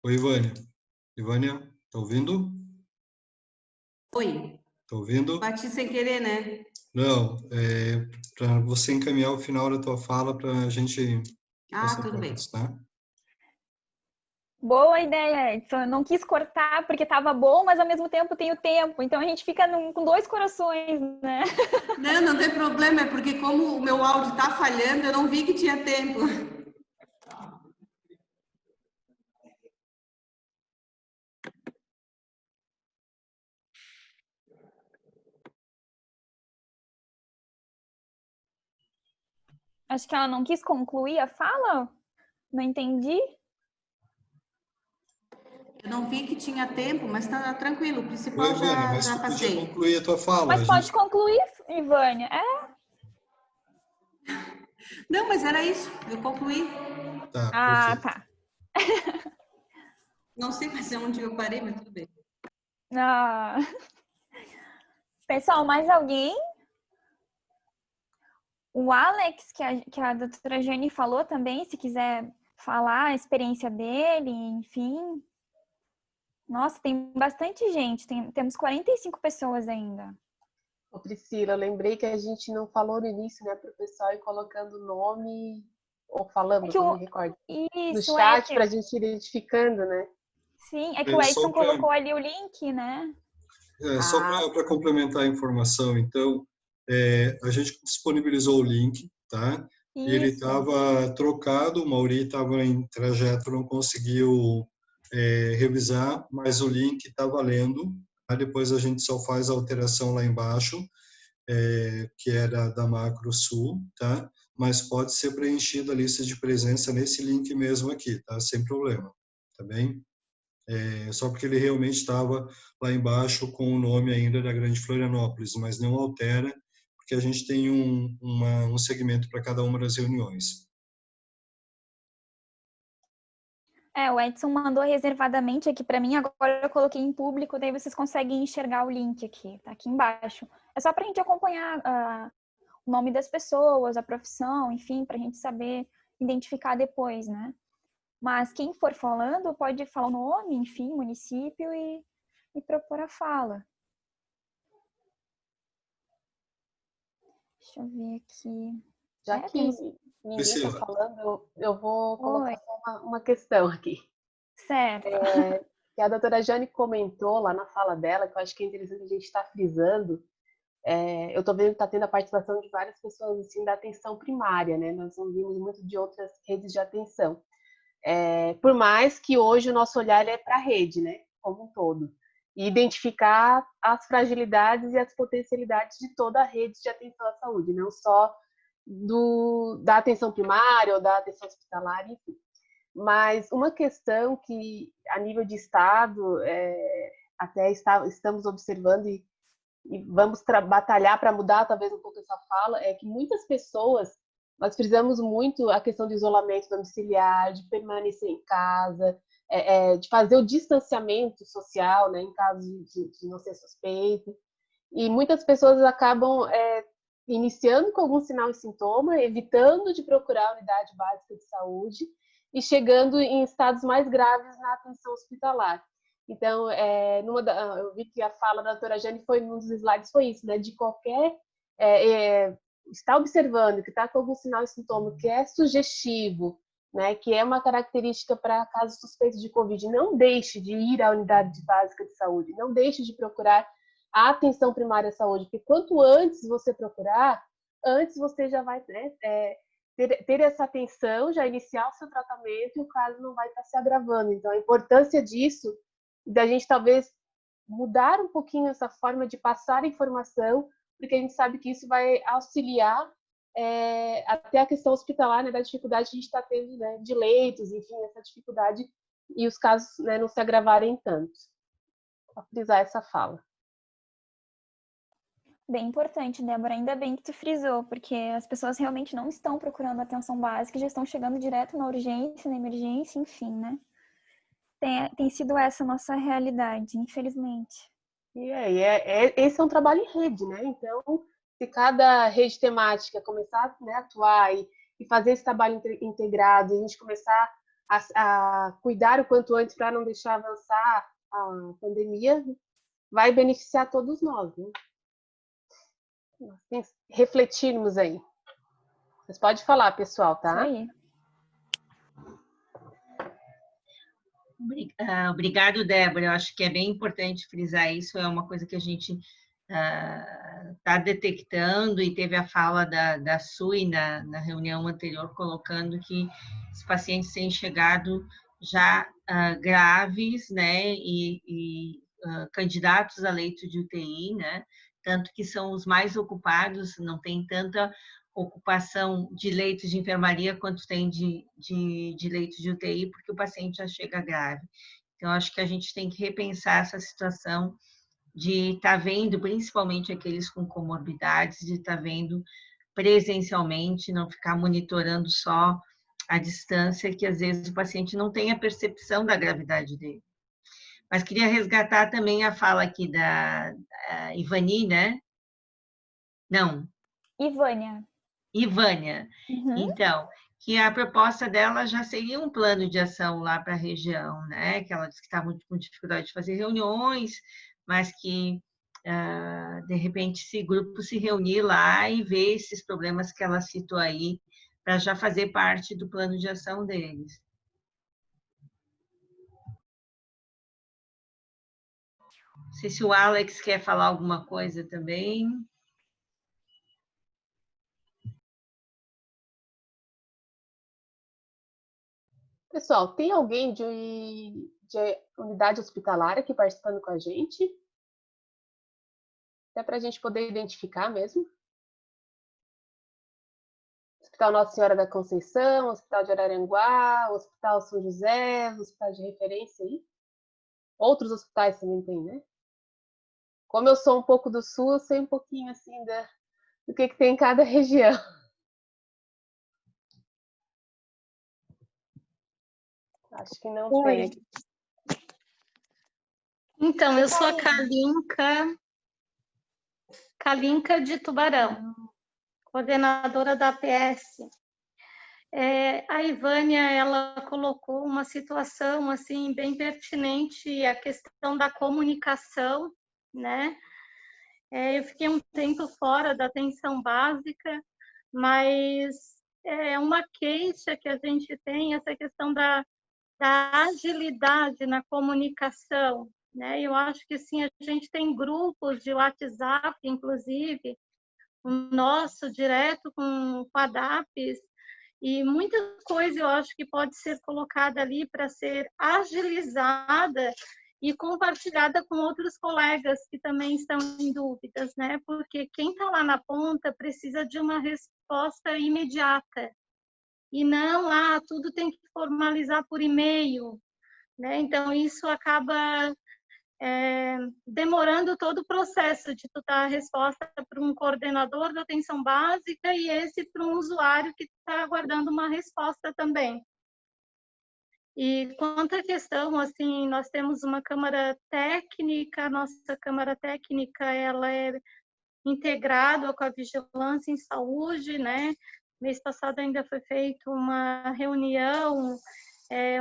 Oi, Vânia. Ivânia, tá ouvindo? Oi. Tá ouvindo? Bati sem querer, né? Não, para você encaminhar o final da tua fala para a gente passar tudo para bem. eles, tá? Boa ideia, Edson. Eu não quis cortar porque estava bom, mas ao mesmo tempo tem o tempo. Então a gente fica com dois corações, né? Não tem problema, é porque como o meu áudio está falhando, eu não vi que tinha tempo. Acho que ela não quis concluir a fala. Não entendi. Eu não vi que tinha tempo, mas tá tranquilo. O principal Oi, Ivânia, mas já tu podia passei. concluir a tua fala. Mas pode concluir, Ivânia. Não, mas era isso. Eu concluí. Tá, perfeito. Tá. Não sei mais onde eu parei, mas tudo bem. Pessoal, mais alguém? O Alex, que a doutora Jane falou também, se quiser falar a experiência dele, enfim. Nossa, tem bastante gente, temos 45 pessoas ainda. Ô Priscila, eu lembrei que a gente não falou no início, né, para o pessoal ir colocando nome, ou falamos, não me recordo, no chat para a gente ir identificando, né? Sim, é que o Edson colocou ali o link, né? Só para complementar a informação, então, a gente disponibilizou o link, tá? Isso. Ele estava trocado, o Mauri estava em trajeto, não conseguiu revisar, mas o link está valendo. Tá? Depois a gente só faz a alteração lá embaixo, que era da Macro Sul, tá? Mas pode ser preenchida a lista de presença nesse link mesmo aqui, tá? Sem problema, tá bem? Só porque ele realmente estava lá embaixo com o nome ainda da Grande Florianópolis, mas não altera, porque a gente tem um segmento para cada uma das reuniões. O Edson mandou reservadamente aqui para mim, agora eu coloquei em público, daí vocês conseguem enxergar o link aqui, tá aqui embaixo. É só para a gente acompanhar o nome das pessoas, a profissão, enfim, para a gente saber identificar depois, né? Mas quem for falando pode falar o nome, enfim, município e propor a fala. Deixa eu ver aqui. Já que ninguém está falando, eu vou colocar só uma questão aqui. Certo. Que a doutora Jane comentou lá na fala dela, que eu acho que é interessante a gente estar frisando. Eu estou vendo que está tendo a participação de várias pessoas assim, da atenção primária, né? Nós ouvimos muito de outras redes de atenção. Por mais que hoje o nosso olhar é para a rede, né? Como um todo. E identificar as fragilidades e as potencialidades de toda a rede de atenção à saúde, não só da atenção primária ou da atenção hospitalar, enfim. Mas uma questão que, a nível de Estado, até estamos observando e vamos batalhar para mudar talvez um pouco essa fala, é que muitas pessoas, nós frisamos muito a questão do isolamento domiciliar, de permanecer em casa, de fazer o distanciamento social, né, em caso de não ser suspeito. E muitas pessoas acabam iniciando com algum sinal e sintoma, evitando de procurar a unidade básica de saúde e chegando em estados mais graves na atenção hospitalar. Então, eu vi que a fala da doutora Jane num dos slides foi isso, né? De qualquer está observando que está com algum sinal e sintoma que é sugestivo, né? Que é uma característica para casos suspeitos de Covid, não deixe de ir à unidade básica de saúde, não deixe de procurar a atenção primária à saúde, porque quanto antes você procurar, antes você já vai ter essa atenção, já iniciar o seu tratamento e o caso não vai estar se agravando. Então, a importância disso, da gente talvez mudar um pouquinho essa forma de passar informação, porque a gente sabe que isso vai auxiliar até a questão hospitalar, né, da dificuldade que a gente está tendo, né, de leitos, enfim, essa dificuldade e os casos, né, não se agravarem tanto. Vou frisar essa fala. Bem importante, Débora. Ainda bem que tu frisou, porque as pessoas realmente não estão procurando atenção básica, já estão chegando direto na urgência, na emergência, enfim, né? Tem sido essa a nossa realidade, infelizmente. Esse é um trabalho em rede, né? Então, se cada rede temática começar, né, a atuar e fazer esse trabalho integrado, e a gente começar a cuidar o quanto antes para não deixar avançar a pandemia, vai beneficiar todos nós, né? Nós refletirmos aí. Vocês podem falar, pessoal, tá? Isso aí. Obrigado, Débora. Eu acho que é bem importante frisar isso. É uma coisa que a gente está detectando, e teve a fala da Sui na reunião anterior, colocando que os pacientes têm chegado já graves, né, e candidatos a leito de UTI, né, tanto que são os mais ocupados, não tem tanta ocupação de leitos de enfermaria quanto tem de leitos de UTI, porque o paciente já chega grave. Então, acho que a gente tem que repensar essa situação de estar vendo, principalmente aqueles com comorbidades, de estar vendo presencialmente, não ficar monitorando só a distância, que às vezes o paciente não tem a percepção da gravidade dele. Mas queria resgatar também a fala aqui da Ivani, né? Não. Ivânia. Uhum. Então, que a proposta dela já seria um plano de ação lá para a região, né? Que ela disse que estava com dificuldade de fazer reuniões, mas que, de repente, esse grupo se reunir lá e ver esses problemas que ela citou aí, para já fazer parte do plano de ação deles. Não sei se o Alex quer falar alguma coisa também. Pessoal, tem alguém de unidade hospitalar aqui participando com a gente? Até para a gente poder identificar mesmo. Hospital Nossa Senhora da Conceição, Hospital de Araranguá, Hospital São José, hospital de referência aí. Outros hospitais também tem, né? Como eu sou um pouco do Sul, eu sei um pouquinho assim do que tem em cada região. Acho que não tem aqui. Então, eu sou a Kalinka de Tubarão, coordenadora da APS. A Ivânia, ela colocou uma situação assim bem pertinente, a questão da comunicação, né? Eu fiquei um tempo fora da atenção básica, mas é uma queixa que a gente tem, essa questão da agilidade na comunicação, né? Eu acho que sim, a gente tem grupos de WhatsApp, inclusive, o nosso direto com a DAPES, e muita coisa eu acho que pode ser colocada ali para ser agilizada e compartilhada com outros colegas que também estão em dúvidas, né? Porque quem está lá na ponta precisa de uma resposta imediata. E não, tudo tem que formalizar por e-mail, né? Então, isso acaba demorando todo o processo de tu dar a resposta para um coordenador da atenção básica e esse para um usuário que está aguardando uma resposta também. E quanto à questão, assim, nós temos uma câmara técnica, nossa câmara técnica, ela é integrada com a vigilância em saúde, né? Mês passado ainda foi feita uma reunião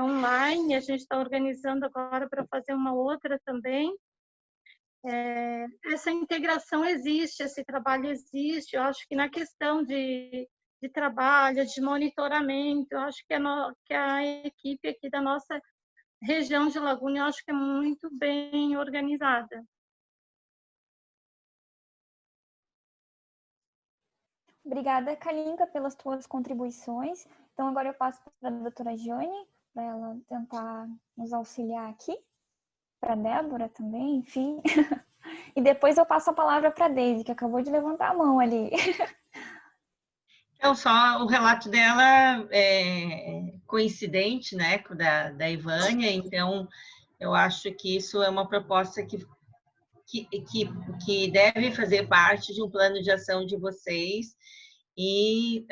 online, a gente está organizando agora para fazer uma outra também. Essa integração existe, esse trabalho existe. Eu acho que na questão de trabalho, de monitoramento, eu acho que a equipe aqui da nossa região de Laguna, eu acho que é muito bem organizada. Obrigada, Kalinka, pelas tuas contribuições. Então, agora eu passo para a doutora Jane, para ela tentar nos auxiliar aqui, para a Débora também, enfim. E depois eu passo a palavra para a Deise, que acabou de levantar a mão ali. Então, só o relato dela é coincidente, né, com o da Ivânia, então eu acho que isso é uma proposta que deve fazer parte de um plano de ação de vocês, e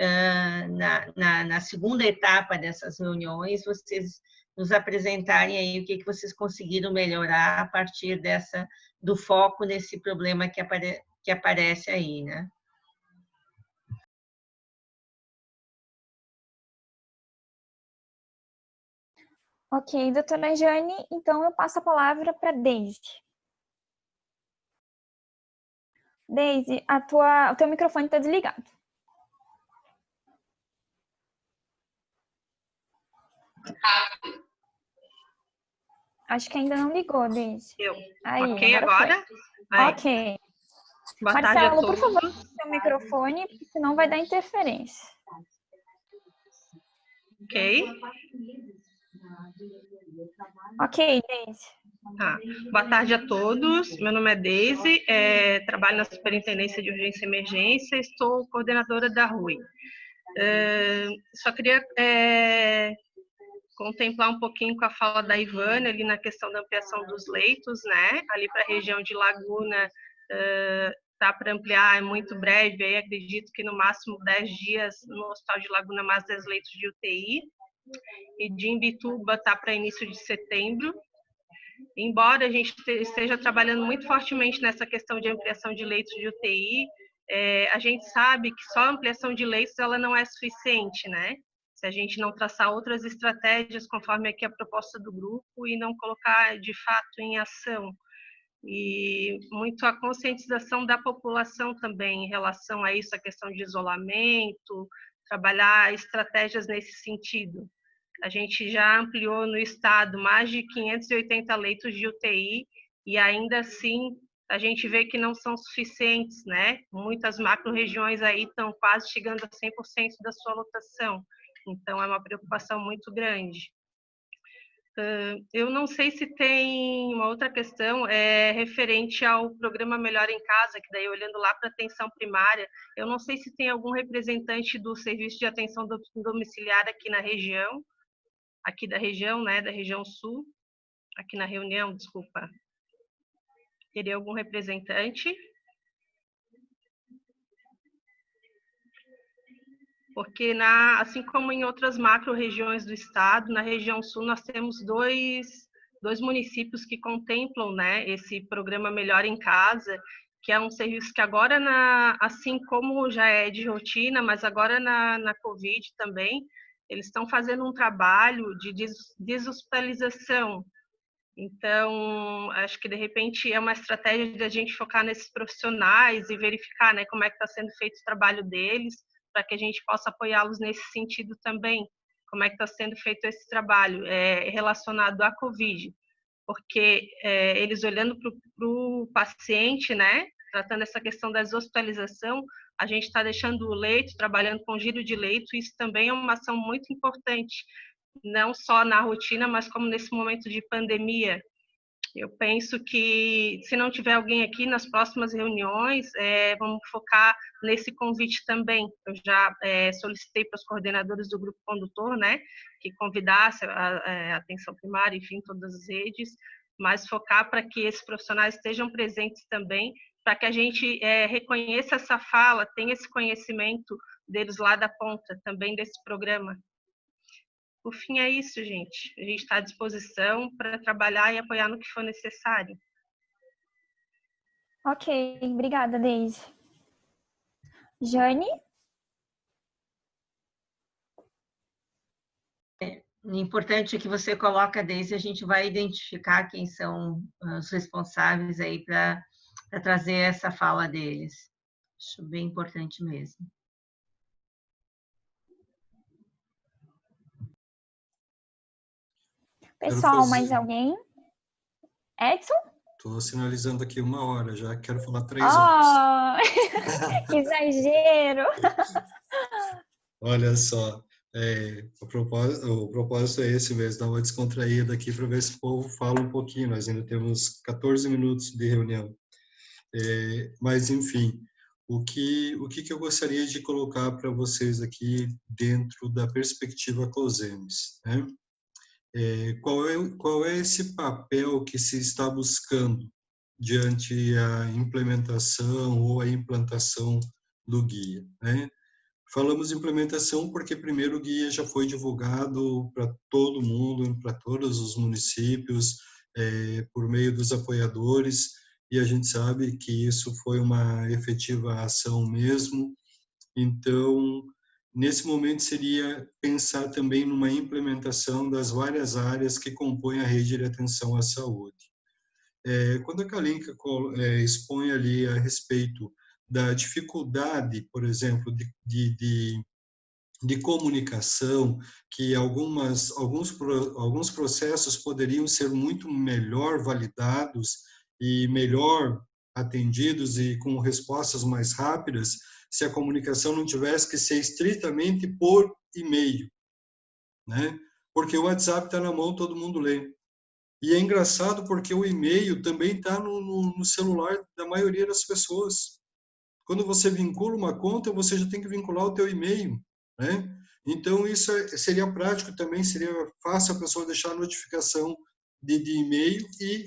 na segunda etapa dessas reuniões, vocês nos apresentarem aí o que vocês conseguiram melhorar a partir do foco nesse problema que aparece aí, né? Ok, doutora Jane, então eu passo a palavra para Deise. Deise, o teu microfone está desligado. Acho que ainda não ligou, Deise. Aí, ok, agora? Aí. Ok. Boa tarde Marcelo, a todos. por favor, seu microfone, porque senão vai dar interferência. Ok. Ok, Deise. Tá. Boa tarde a todos. Meu nome é Deise, trabalho na Superintendência de Urgência e Emergência, estou coordenadora da RUI. Só queria contemplar um pouquinho com a fala da Ivânia ali na questão da ampliação dos leitos, né? Ali para a região de Laguna, tá para ampliar, é muito breve, aí acredito que no máximo 10 dias no Hospital de Laguna, mais 10 leitos de UTI, e de Imbituba tá para início de setembro. Embora a gente esteja trabalhando muito fortemente nessa questão de ampliação de leitos de UTI, a gente sabe que só a ampliação de leitos ela não é suficiente, né? Se a gente não traçar outras estratégias conforme aqui a proposta do grupo e não colocar de fato em ação. E muito a conscientização da população também em relação a isso, a questão de isolamento, trabalhar estratégias nesse sentido. A gente já ampliou no estado mais de 580 leitos de UTI e ainda assim a gente vê que não são suficientes, né? Muitas macro-regiões aí estão quase chegando a 100% da sua lotação. Então, é uma preocupação muito grande. Eu não sei se tem uma outra questão referente ao programa Melhor em Casa, que daí olhando lá para a atenção primária, eu não sei se tem algum representante do serviço de atenção domiciliar aqui na região, aqui da região, né, da região sul, aqui na reunião, desculpa. Teria algum representante? Porque, assim como em outras macro-regiões do estado, na região sul nós temos dois municípios que contemplam, né, esse programa Melhor em Casa, que é um serviço que agora, assim como já é de rotina, mas agora na Covid também, eles estão fazendo um trabalho de deshospitalização. Então, acho que, de repente, é uma estratégia de a gente focar nesses profissionais e verificar, né, como é que está sendo feito o trabalho deles, para que a gente possa apoiá-los nesse sentido também. Como é que está sendo feito esse trabalho relacionado à Covid. Porque eles olhando para o paciente, né, tratando essa questão da deshospitalização, a gente está deixando o leito, trabalhando com giro de leito, isso também é uma ação muito importante, não só na rotina, mas como nesse momento de pandemia. Eu penso que, se não tiver alguém aqui nas próximas reuniões, vamos focar nesse convite também. Eu já solicitei para os coordenadores do grupo condutor, né, que convidasse a atenção primária, enfim, todas as redes, mas focar para que esses profissionais estejam presentes também, para que a gente reconheça essa fala, tenha esse conhecimento deles lá da ponta, também desse programa. Por fim, é isso, gente. A gente está à disposição para trabalhar e apoiar no que for necessário. Ok, obrigada, Deise. Jane? Importante que você coloca, Deise, a gente vai identificar quem são os responsáveis aí para trazer essa fala deles. Acho bem importante mesmo. Pessoal, mais alguém? Edson? Estou sinalizando aqui 1 hora, já quero falar 3 horas. Que exagero! Olha só, o propósito é esse mesmo, dar uma descontraída aqui para ver se o povo fala um pouquinho. Nós ainda temos 14 minutos de reunião. Mas, enfim, o que eu gostaria de colocar para vocês aqui dentro da perspectiva COSEMES, né? Qual é esse papel que se está buscando diante a implementação ou a implantação do guia, né? Falamos de implementação porque primeiro o guia já foi divulgado para todo mundo, para todos os municípios, por meio dos apoiadores, e a gente sabe que isso foi uma efetiva ação mesmo. Então, nesse momento seria pensar também numa implementação das várias áreas que compõem a rede de atenção à saúde. Quando a Kalinka expõe ali a respeito da dificuldade, por exemplo, de comunicação, que alguns processos poderiam ser muito melhor validados e melhor atendidos e com respostas mais rápidas, se a comunicação não tivesse que ser estritamente por e-mail, né? Porque o WhatsApp está na mão, todo mundo lê. E é engraçado porque o e-mail também está no celular da maioria das pessoas. Quando você vincula uma conta, você já tem que vincular o teu e-mail, né? Então, isso seria prático também, seria fácil a pessoa deixar a notificação de e-mail e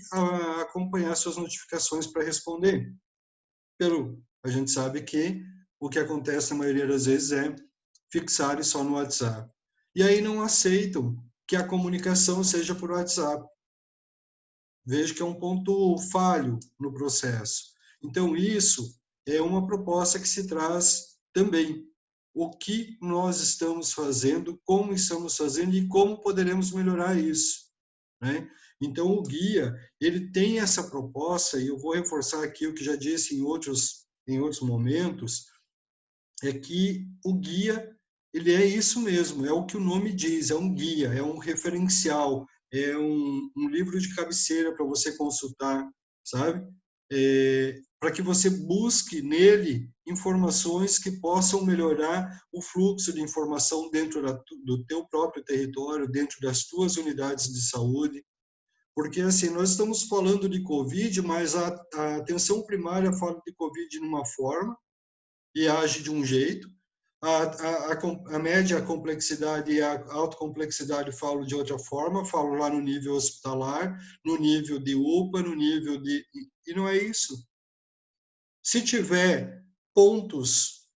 acompanhar suas notificações para responder. A gente sabe que o que acontece na maioria das vezes é fixar só no WhatsApp. E aí não aceitam que a comunicação seja por WhatsApp. Vejo que é um ponto falho no processo. Então, isso é uma proposta que se traz também. O que nós estamos fazendo, como estamos fazendo e como poderemos melhorar isso, né? Então, o guia, ele tem essa proposta, e eu vou reforçar aqui o que já disse em outros momentos, é que o guia, ele é isso mesmo, é o que o nome diz, é um guia, é um referencial, é um livro de cabeceira para você consultar, sabe? Para que você busque nele informações que possam melhorar o fluxo de informação dentro do teu próprio território, dentro das tuas unidades de saúde. Porque, assim, nós estamos falando de Covid, mas a atenção primária fala de Covid numa forma e age de um jeito. A média complexidade e a alta complexidade falam de outra forma, falam lá no nível hospitalar, no nível de UPA, no nível de... E não é isso. Se tiver pontos,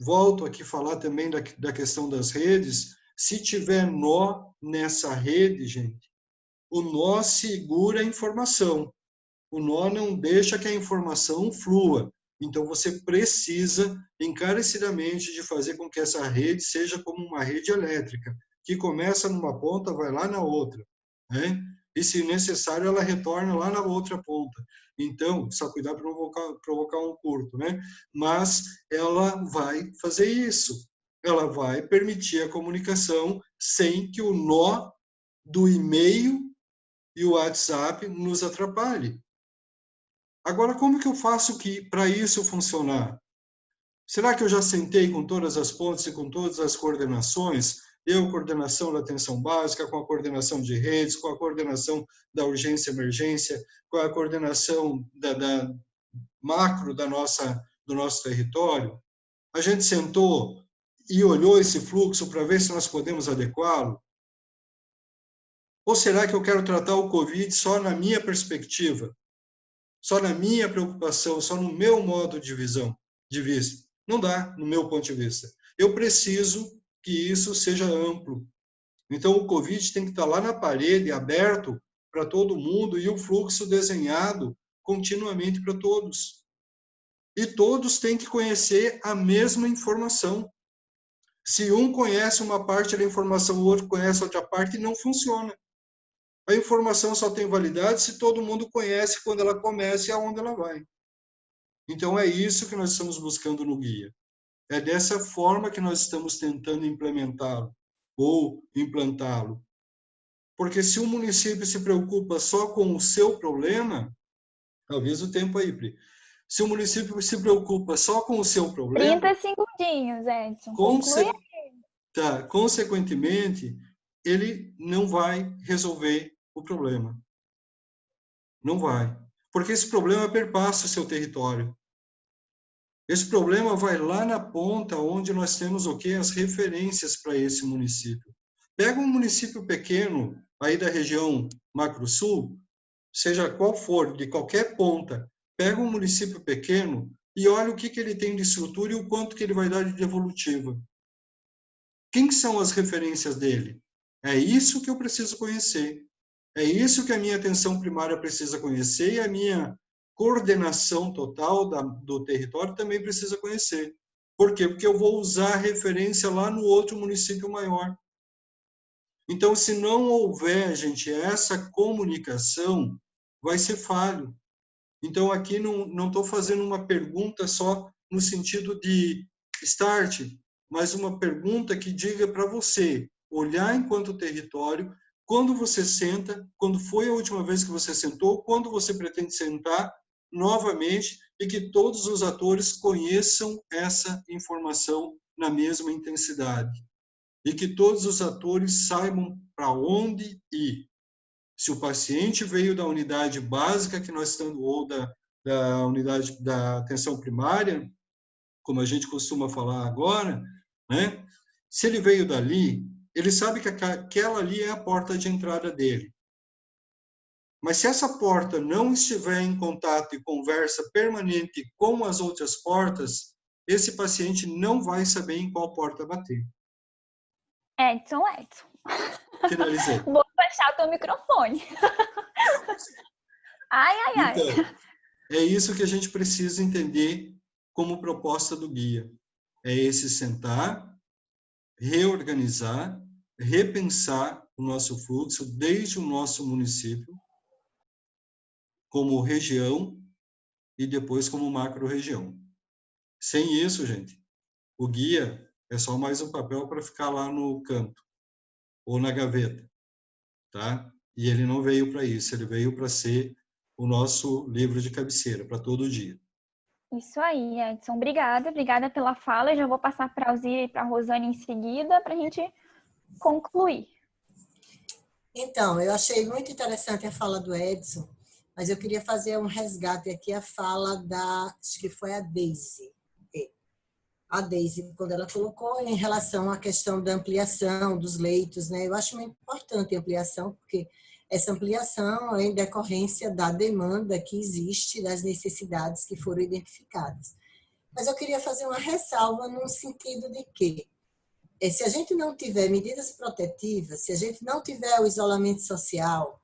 volto aqui a falar também da questão das redes, se tiver nó nessa rede, gente, o nó segura a informação. O nó não deixa que a informação flua. Então, você precisa, encarecidamente, de fazer com que essa rede seja como uma rede elétrica, que começa numa ponta, vai lá na outra, né? E, se necessário, ela retorna lá na outra ponta. Então, só cuidar para não provocar um curto, né? Mas ela vai fazer isso. Ela vai permitir a comunicação sem que o nó do e-mail e o WhatsApp nos atrapalhe. Agora, como que eu faço para isso funcionar? Será que eu já sentei com todas as pontes e com todas as coordenações? Coordenação da atenção básica, com a coordenação de redes, com a coordenação da urgência e emergência, com a coordenação da macro do nosso território? A gente sentou e olhou esse fluxo para ver se nós podemos adequá-lo? Ou será que eu quero tratar o Covid só na minha perspectiva? Só na minha preocupação, só no meu modo de vista? Não dá, no meu ponto de vista. Eu preciso que isso seja amplo. Então, o Covid tem que estar lá na parede, aberto para todo mundo, e o fluxo desenhado continuamente para todos. E todos têm que conhecer a mesma informação. Se um conhece uma parte da informação, o outro conhece outra parte, não funciona. A informação só tem validade se todo mundo conhece quando ela começa e aonde ela vai. Então, é isso que nós estamos buscando no guia. É dessa forma que nós estamos tentando implementá-lo ou implantá-lo. Porque se o município se preocupa só com o seu problema, talvez o tempo aí, Pri. Se o município se preocupa só com o seu problema... 30 segundinhos, Edson. Consequentemente, ele não vai resolver o problema. Não vai. Porque esse problema perpassa o seu território. Esse problema vai lá na ponta, onde nós temos o quê? As referências para esse município. Pega um município pequeno, aí da região Macro-Sul, seja qual for, de qualquer ponta, pega um município pequeno, e olha o que ele tem de estrutura e o quanto que ele vai dar de devolutiva. Quem que são as referências dele? É isso que eu preciso conhecer. É isso que a minha atenção primária precisa conhecer e a minha coordenação total do território também precisa conhecer. Por quê? Porque eu vou usar a referência lá no outro município maior. Então, se não houver, gente, essa comunicação, vai ser falho. Então, aqui não estou fazendo uma pergunta só no sentido de start, mas uma pergunta que diga para você olhar enquanto território, quando você senta, quando foi a última vez que você sentou, quando você pretende sentar novamente, e que todos os atores conheçam essa informação na mesma intensidade. E que todos os atores saibam para onde ir. Se o paciente veio da unidade básica que nós estamos, ou da unidade da atenção primária, como a gente costuma falar agora, né? Se ele veio dali, ele sabe que aquela ali é a porta de entrada dele. Mas se essa porta não estiver em contato e conversa permanente com as outras portas, esse paciente não vai saber em qual porta bater. Edson. Finalizei. Vou fechar o teu microfone. Ai. Então, é isso que a gente precisa entender como proposta do guia. É esse sentar, reorganizar, repensar o nosso fluxo desde o nosso município, como região e depois como macro-região. Sem isso, gente, o guia é só mais um papel para ficar lá no canto ou na gaveta, tá? E ele não veio para isso, ele veio para ser o nosso livro de cabeceira, para todo dia. Isso aí, Edson. Obrigada pela fala. Eu já vou passar para a Alzira e para a Rosane em seguida, para a gente concluir. Então, eu achei muito interessante a fala do Edson, mas eu queria fazer um resgate aqui, a fala acho que foi a Deise. A Deise, quando ela colocou em relação à questão da ampliação dos leitos, né? Eu acho muito importante a ampliação, porque essa ampliação é em decorrência da demanda que existe, das necessidades que foram identificadas. Mas eu queria fazer uma ressalva no sentido de que, se a gente não tiver medidas protetivas, se a gente não tiver o isolamento social,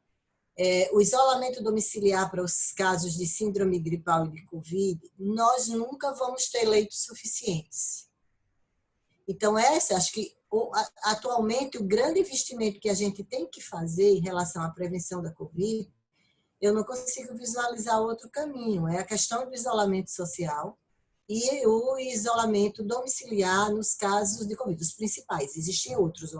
o isolamento domiciliar para os casos de síndrome gripal e de Covid, nós nunca vamos ter leitos suficientes. Então, acho que atualmente o grande investimento que a gente tem que fazer em relação à prevenção da Covid, eu não consigo visualizar outro caminho. É a questão do isolamento social e o isolamento domiciliar nos casos de Covid, os principais. Existem outros,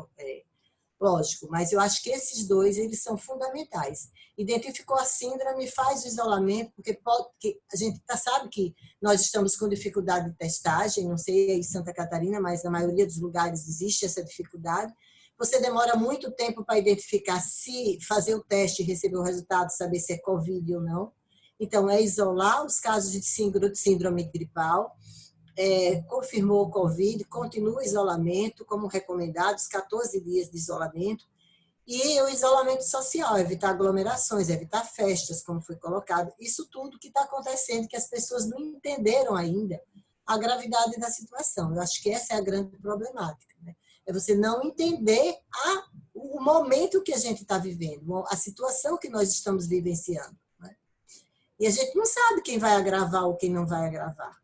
lógico, mas eu acho que esses dois, eles são fundamentais. Identificou a síndrome, faz o isolamento, porque a gente sabe que nós estamos com dificuldade de testagem, não sei aí em Santa Catarina, mas na maioria dos lugares existe essa dificuldade. Você demora muito tempo para identificar se fazer o teste e receber o resultado, saber se é Covid ou não. Então, é isolar os casos de síndrome gripal, confirmou o Covid, continua o isolamento, como recomendado, os 14 dias de isolamento, e o isolamento social, evitar aglomerações, evitar festas, como foi colocado. Isso tudo que está acontecendo, que as pessoas não entenderam ainda a gravidade da situação. Eu acho que essa é a grande problemática, né? É você não entender o momento que a gente está vivendo, a situação que nós estamos vivenciando, né? E a gente não sabe quem vai agravar ou quem não vai agravar.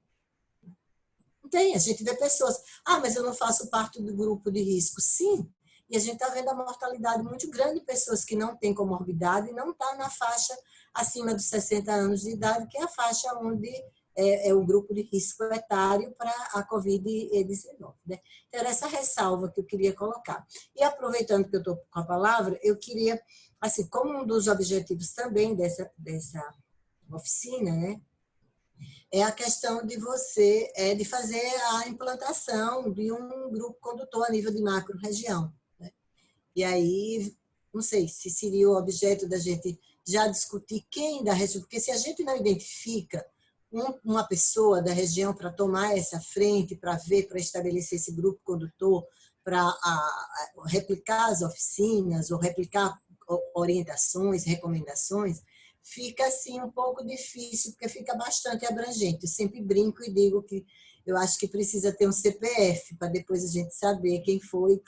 A gente vê pessoas, mas eu não faço parte do grupo de risco. Sim, e a gente está vendo a mortalidade muito grande de pessoas que não têm comorbidade e não estão na faixa acima dos 60 anos de idade, que é a faixa onde é o grupo de risco etário para a Covid-19. Né? Então, era essa ressalva que eu queria colocar. E aproveitando que eu estou com a palavra, eu queria, assim, como um dos objetivos também dessa oficina, né? É a questão de de fazer a implantação de um grupo condutor a nível de macro-região. Né? E aí, não sei se seria o objeto da gente já discutir quem da região, porque se a gente não identifica uma pessoa da região para tomar essa frente, para estabelecer esse grupo condutor, para replicar as oficinas ou replicar orientações, recomendações, fica assim um pouco difícil, porque fica bastante abrangente. Eu sempre brinco e digo que eu acho que precisa ter um CPF para depois a gente saber quem foi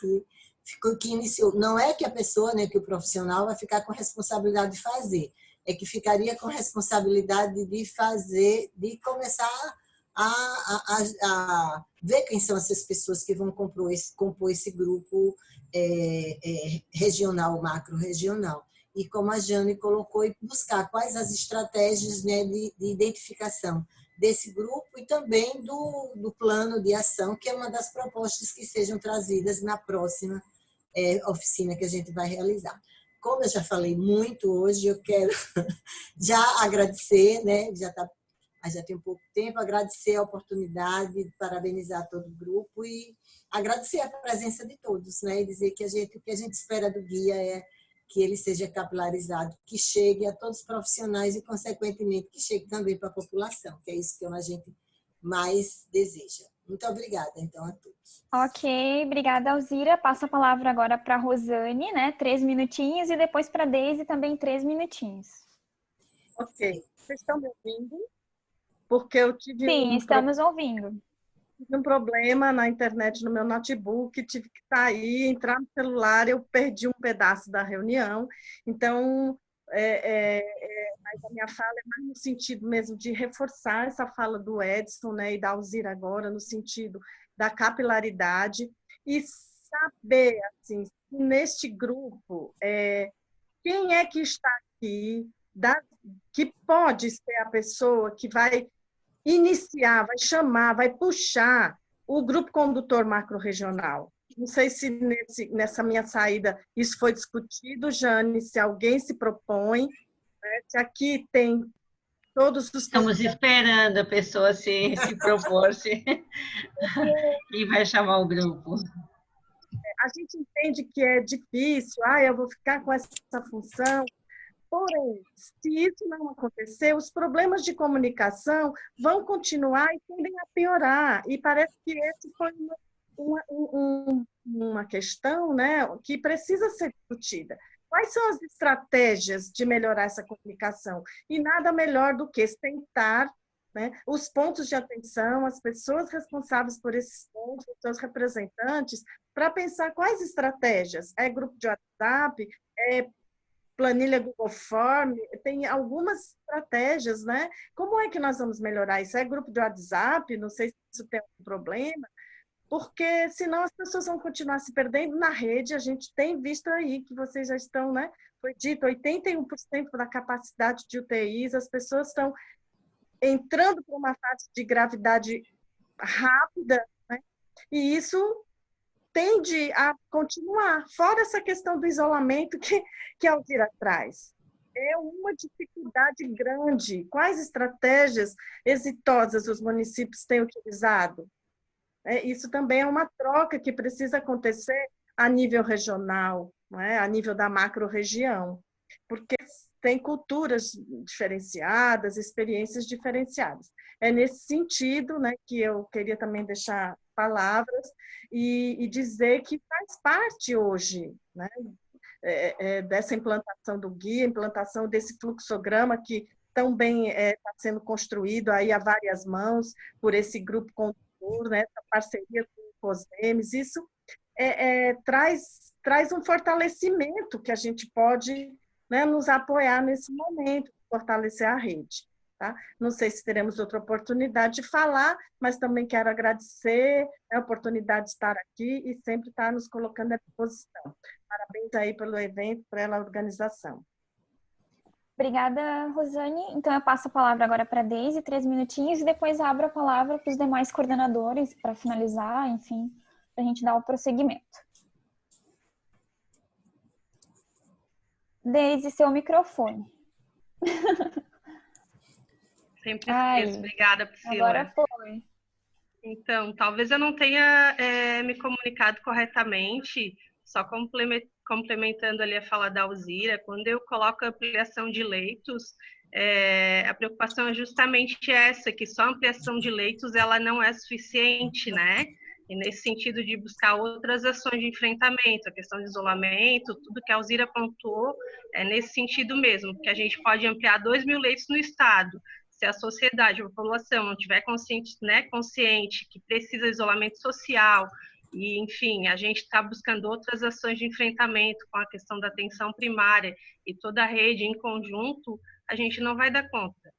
que iniciou. Não é que a pessoa, né, que o profissional vai ficar com a responsabilidade de fazer, é que ficaria com a responsabilidade de fazer, de começar a ver quem são essas pessoas que vão compor esse grupo regional, macro-regional. E como a Jane colocou, e buscar quais as estratégias, né, de identificação desse grupo e também do plano de ação, que é uma das propostas que sejam trazidas na próxima oficina que a gente vai realizar. Como eu já falei muito hoje, eu quero já agradecer, né, já tem um pouco tempo, agradecer a oportunidade, parabenizar todo o grupo e agradecer a presença de todos, né, e dizer que o que a gente espera do guia é que ele seja capilarizado, que chegue a todos os profissionais e, consequentemente, que chegue também para a população, que é isso que a gente mais deseja. Muito obrigada, então, a todos. Ok, obrigada, Alzira. Passo a palavra agora para a Rosane, né? 3 minutinhos, e depois para a Deise também 3 minutinhos. Ok. Vocês estão me ouvindo? Porque eu tive Sim, estamos ouvindo. Tive um problema na internet no meu notebook, tive que sair, entrar no celular, eu perdi um pedaço da reunião. Então, mas a minha fala é mais no sentido mesmo de reforçar essa fala do Edson, né, e da Alzira agora, no sentido da capilaridade e saber, assim, neste grupo, quem é que está aqui, que pode ser a pessoa que vai iniciar, vai chamar, vai puxar o grupo condutor macro-regional. Não sei se nessa minha saída isso foi discutido, Jane, se alguém se propõe, né, se aqui tem todos os... Estamos esperando a pessoa se propor e vai chamar o grupo. A gente entende que é difícil, eu vou ficar com essa função. Porém, se isso não acontecer, os problemas de comunicação vão continuar e tendem a piorar. E parece que essa foi uma questão, né, que precisa ser discutida. Quais são as estratégias de melhorar essa comunicação? E nada melhor do que sentar, né, os pontos de atenção, as pessoas responsáveis por esses pontos, os seus representantes, para pensar quais estratégias. É grupo de WhatsApp, planilha Google Form, tem algumas estratégias, né? Como é que nós vamos melhorar isso? É grupo de WhatsApp? Não sei se isso tem algum problema, porque senão as pessoas vão continuar se perdendo na rede. A gente tem visto aí que vocês já estão, né? Foi dito, 81% da capacidade de UTIs, as pessoas estão entrando para uma fase de gravidade rápida, né? E isso tende a continuar, fora essa questão do isolamento que a Alzira traz. É uma dificuldade grande. Quais estratégias exitosas os municípios têm utilizado? Isso também é uma troca que precisa acontecer a nível regional, não é? A nível da macro-região, porque tem culturas diferenciadas, experiências diferenciadas. É nesse sentido, né, que eu queria também deixar palavras e dizer que faz parte hoje, né, dessa implantação do guia, implantação desse fluxograma que também está sendo construído aí a várias mãos por esse grupo condutor, né, essa parceria com o COSEMES. Isso traz um fortalecimento que a gente pode, né, nos apoiar nesse momento, fortalecer a rede. Tá? Não sei se teremos outra oportunidade de falar, mas também quero agradecer a oportunidade de estar aqui e sempre estar nos colocando à disposição. Parabéns aí pelo evento, pela organização. Obrigada, Rosane. Então, eu passo a palavra agora para a Deise, 3 minutinhos, e depois abro a palavra para os demais coordenadores para finalizar, enfim, para a gente dar o prosseguimento. Deise, seu microfone. Sempre esqueço. Obrigada, Priscila. Agora foi. Então, talvez eu não tenha me comunicado corretamente, só complementando ali a fala da Alzira, quando eu coloco a ampliação de leitos, a preocupação é justamente essa, que só a ampliação de leitos ela não é suficiente, né? E nesse sentido de buscar outras ações de enfrentamento, a questão de isolamento, tudo que a Alzira pontuou, é nesse sentido mesmo, que a gente pode ampliar 2.000 leitos no estado. Se a sociedade, a população não tiver consciente, né, consciente que precisa de isolamento social, e, enfim, a gente está buscando outras ações de enfrentamento com a questão da atenção primária e toda a rede em conjunto, a gente não vai dar conta.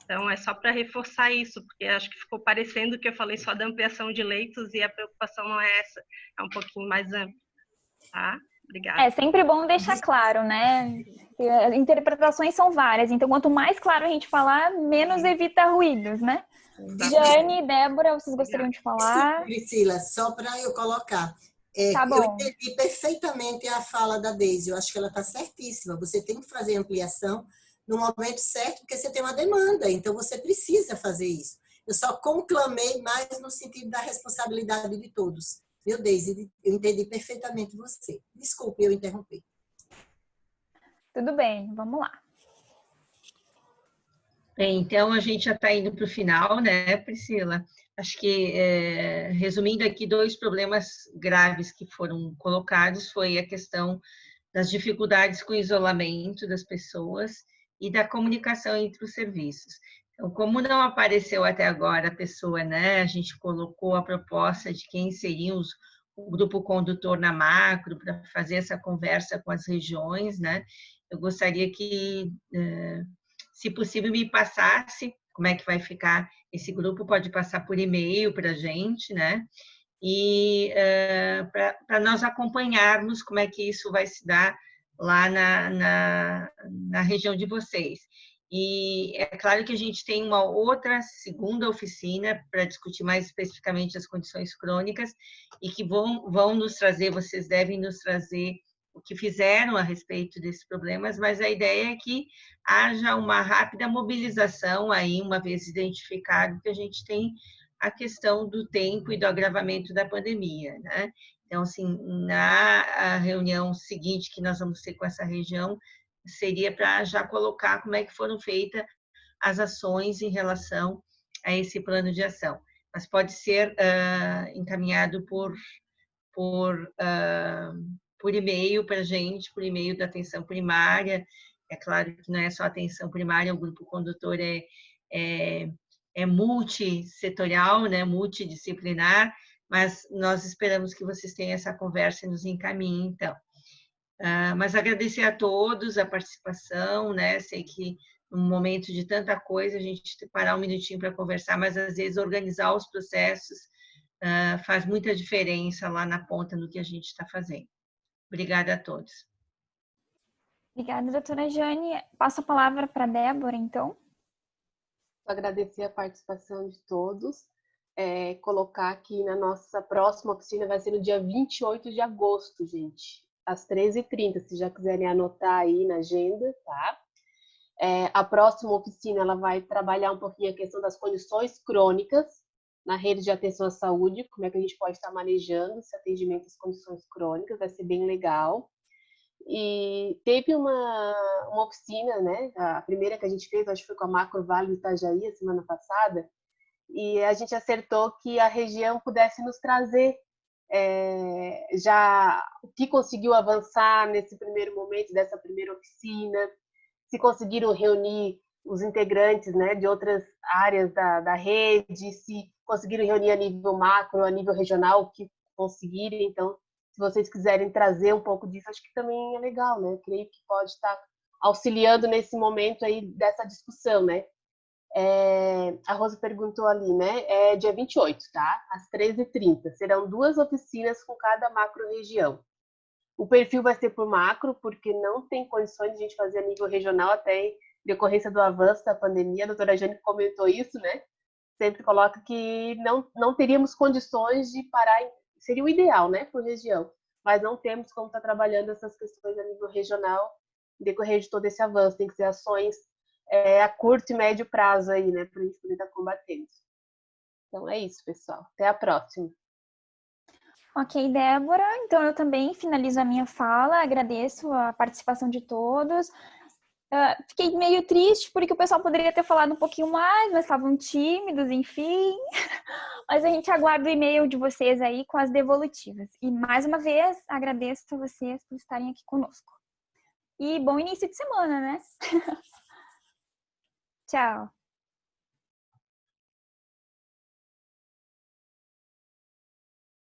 Então, é só para reforçar isso, porque acho que ficou parecendo que eu falei só da ampliação de leitos e a preocupação não é essa, é um pouquinho mais ampla, tá? Obrigada. É sempre bom deixar claro, né? Interpretações são várias, então quanto mais claro a gente falar, menos evita ruídos, né? Jane, Débora, vocês gostariam de falar? Priscila, só para eu colocar. Tá bom. Eu entendi perfeitamente a fala da Deise, eu acho que ela está certíssima. Você tem que fazer ampliação no momento certo, porque você tem uma demanda, então você precisa fazer isso. Eu só conclamei mais no sentido da responsabilidade de todos. Meu Deise, eu entendi perfeitamente você. Desculpe, eu interrompi. Tudo bem, vamos lá. Bem, então a gente já está indo para o final, né, Priscila? Acho que, resumindo aqui, 2 problemas graves que foram colocados foi a questão das dificuldades com o isolamento das pessoas e da comunicação entre os serviços. Então, como não apareceu até agora a pessoa, né, a gente colocou a proposta de quem seria o grupo condutor na macro para fazer essa conversa com as regiões, né? Eu gostaria que, se possível, me passasse como é que vai ficar esse grupo, pode passar por e-mail para a gente, né? E para nós acompanharmos como é que isso vai se dar lá na região de vocês. E é claro que a gente tem uma outra segunda oficina para discutir mais especificamente as condições crônicas e que vão nos trazer, vocês devem nos trazer o que fizeram a respeito desses problemas, mas a ideia é que haja uma rápida mobilização aí, uma vez identificado que a gente tem a questão do tempo e do agravamento da pandemia, né? Então, assim, na reunião seguinte que nós vamos ter com essa região, seria para já colocar como é que foram feitas as ações em relação a esse plano de ação. Mas pode ser encaminhado por e-mail para a gente, por e-mail da atenção primária. É claro que não é só atenção primária, o grupo condutor é multissetorial, né, multidisciplinar, mas nós esperamos que vocês tenham essa conversa e nos encaminhem, então. Mas agradecer a todos a participação, né? Sei que num momento de tanta coisa, a gente parar um minutinho para conversar, mas às vezes organizar os processos faz muita diferença lá na ponta no que a gente está fazendo. Obrigada a todos. Obrigada, doutora Jane. Passo a palavra para a Débora, então. Agradecer a participação de todos. Colocar que na nossa próxima oficina vai ser no dia 28 de agosto, gente, às 13h30, se já quiserem anotar aí na agenda, tá? A próxima oficina ela vai trabalhar um pouquinho a questão das condições crônicas na rede de atenção à saúde, como é que a gente pode estar manejando esse atendimento às condições crônicas, vai ser bem legal. E teve uma oficina, né? A primeira que a gente fez, acho que foi com a Macro Vale do Itajaí, a semana passada, e a gente acertou que a região pudesse nos trazer já o que conseguiu avançar nesse primeiro momento dessa primeira oficina, se conseguiram reunir os integrantes, né, de outras áreas da rede, se conseguiram reunir a nível macro, a nível regional, o que conseguirem. Então, se vocês quiserem trazer um pouco disso, acho que também é legal, né? Creio que pode estar auxiliando nesse momento aí dessa discussão, né? A Rosa perguntou ali, né? É dia 28, tá? Às 13h30. Serão 2 oficinas com cada macro-região. O perfil vai ser por macro, porque não tem condições de a gente fazer a nível regional, até em decorrência do avanço da pandemia. A doutora Jane comentou isso, né? Sempre coloca que não teríamos condições de parar, seria o ideal, né? Por região. Mas não temos como estar trabalhando essas questões a nível regional em decorrer de todo esse avanço. Tem que ser ações a curto e médio prazo aí, né, para a gente poder estar combatendo. Então é isso, pessoal. Até a próxima. Ok, Débora. Então eu também finalizo a minha fala. Agradeço a participação de todos. Fiquei meio triste porque o pessoal poderia ter falado um pouquinho mais, mas estavam tímidos, enfim. Mas a gente aguarda o e-mail de vocês aí com as devolutivas. E mais uma vez, agradeço a vocês por estarem aqui conosco. E bom início de semana, né? Tchau.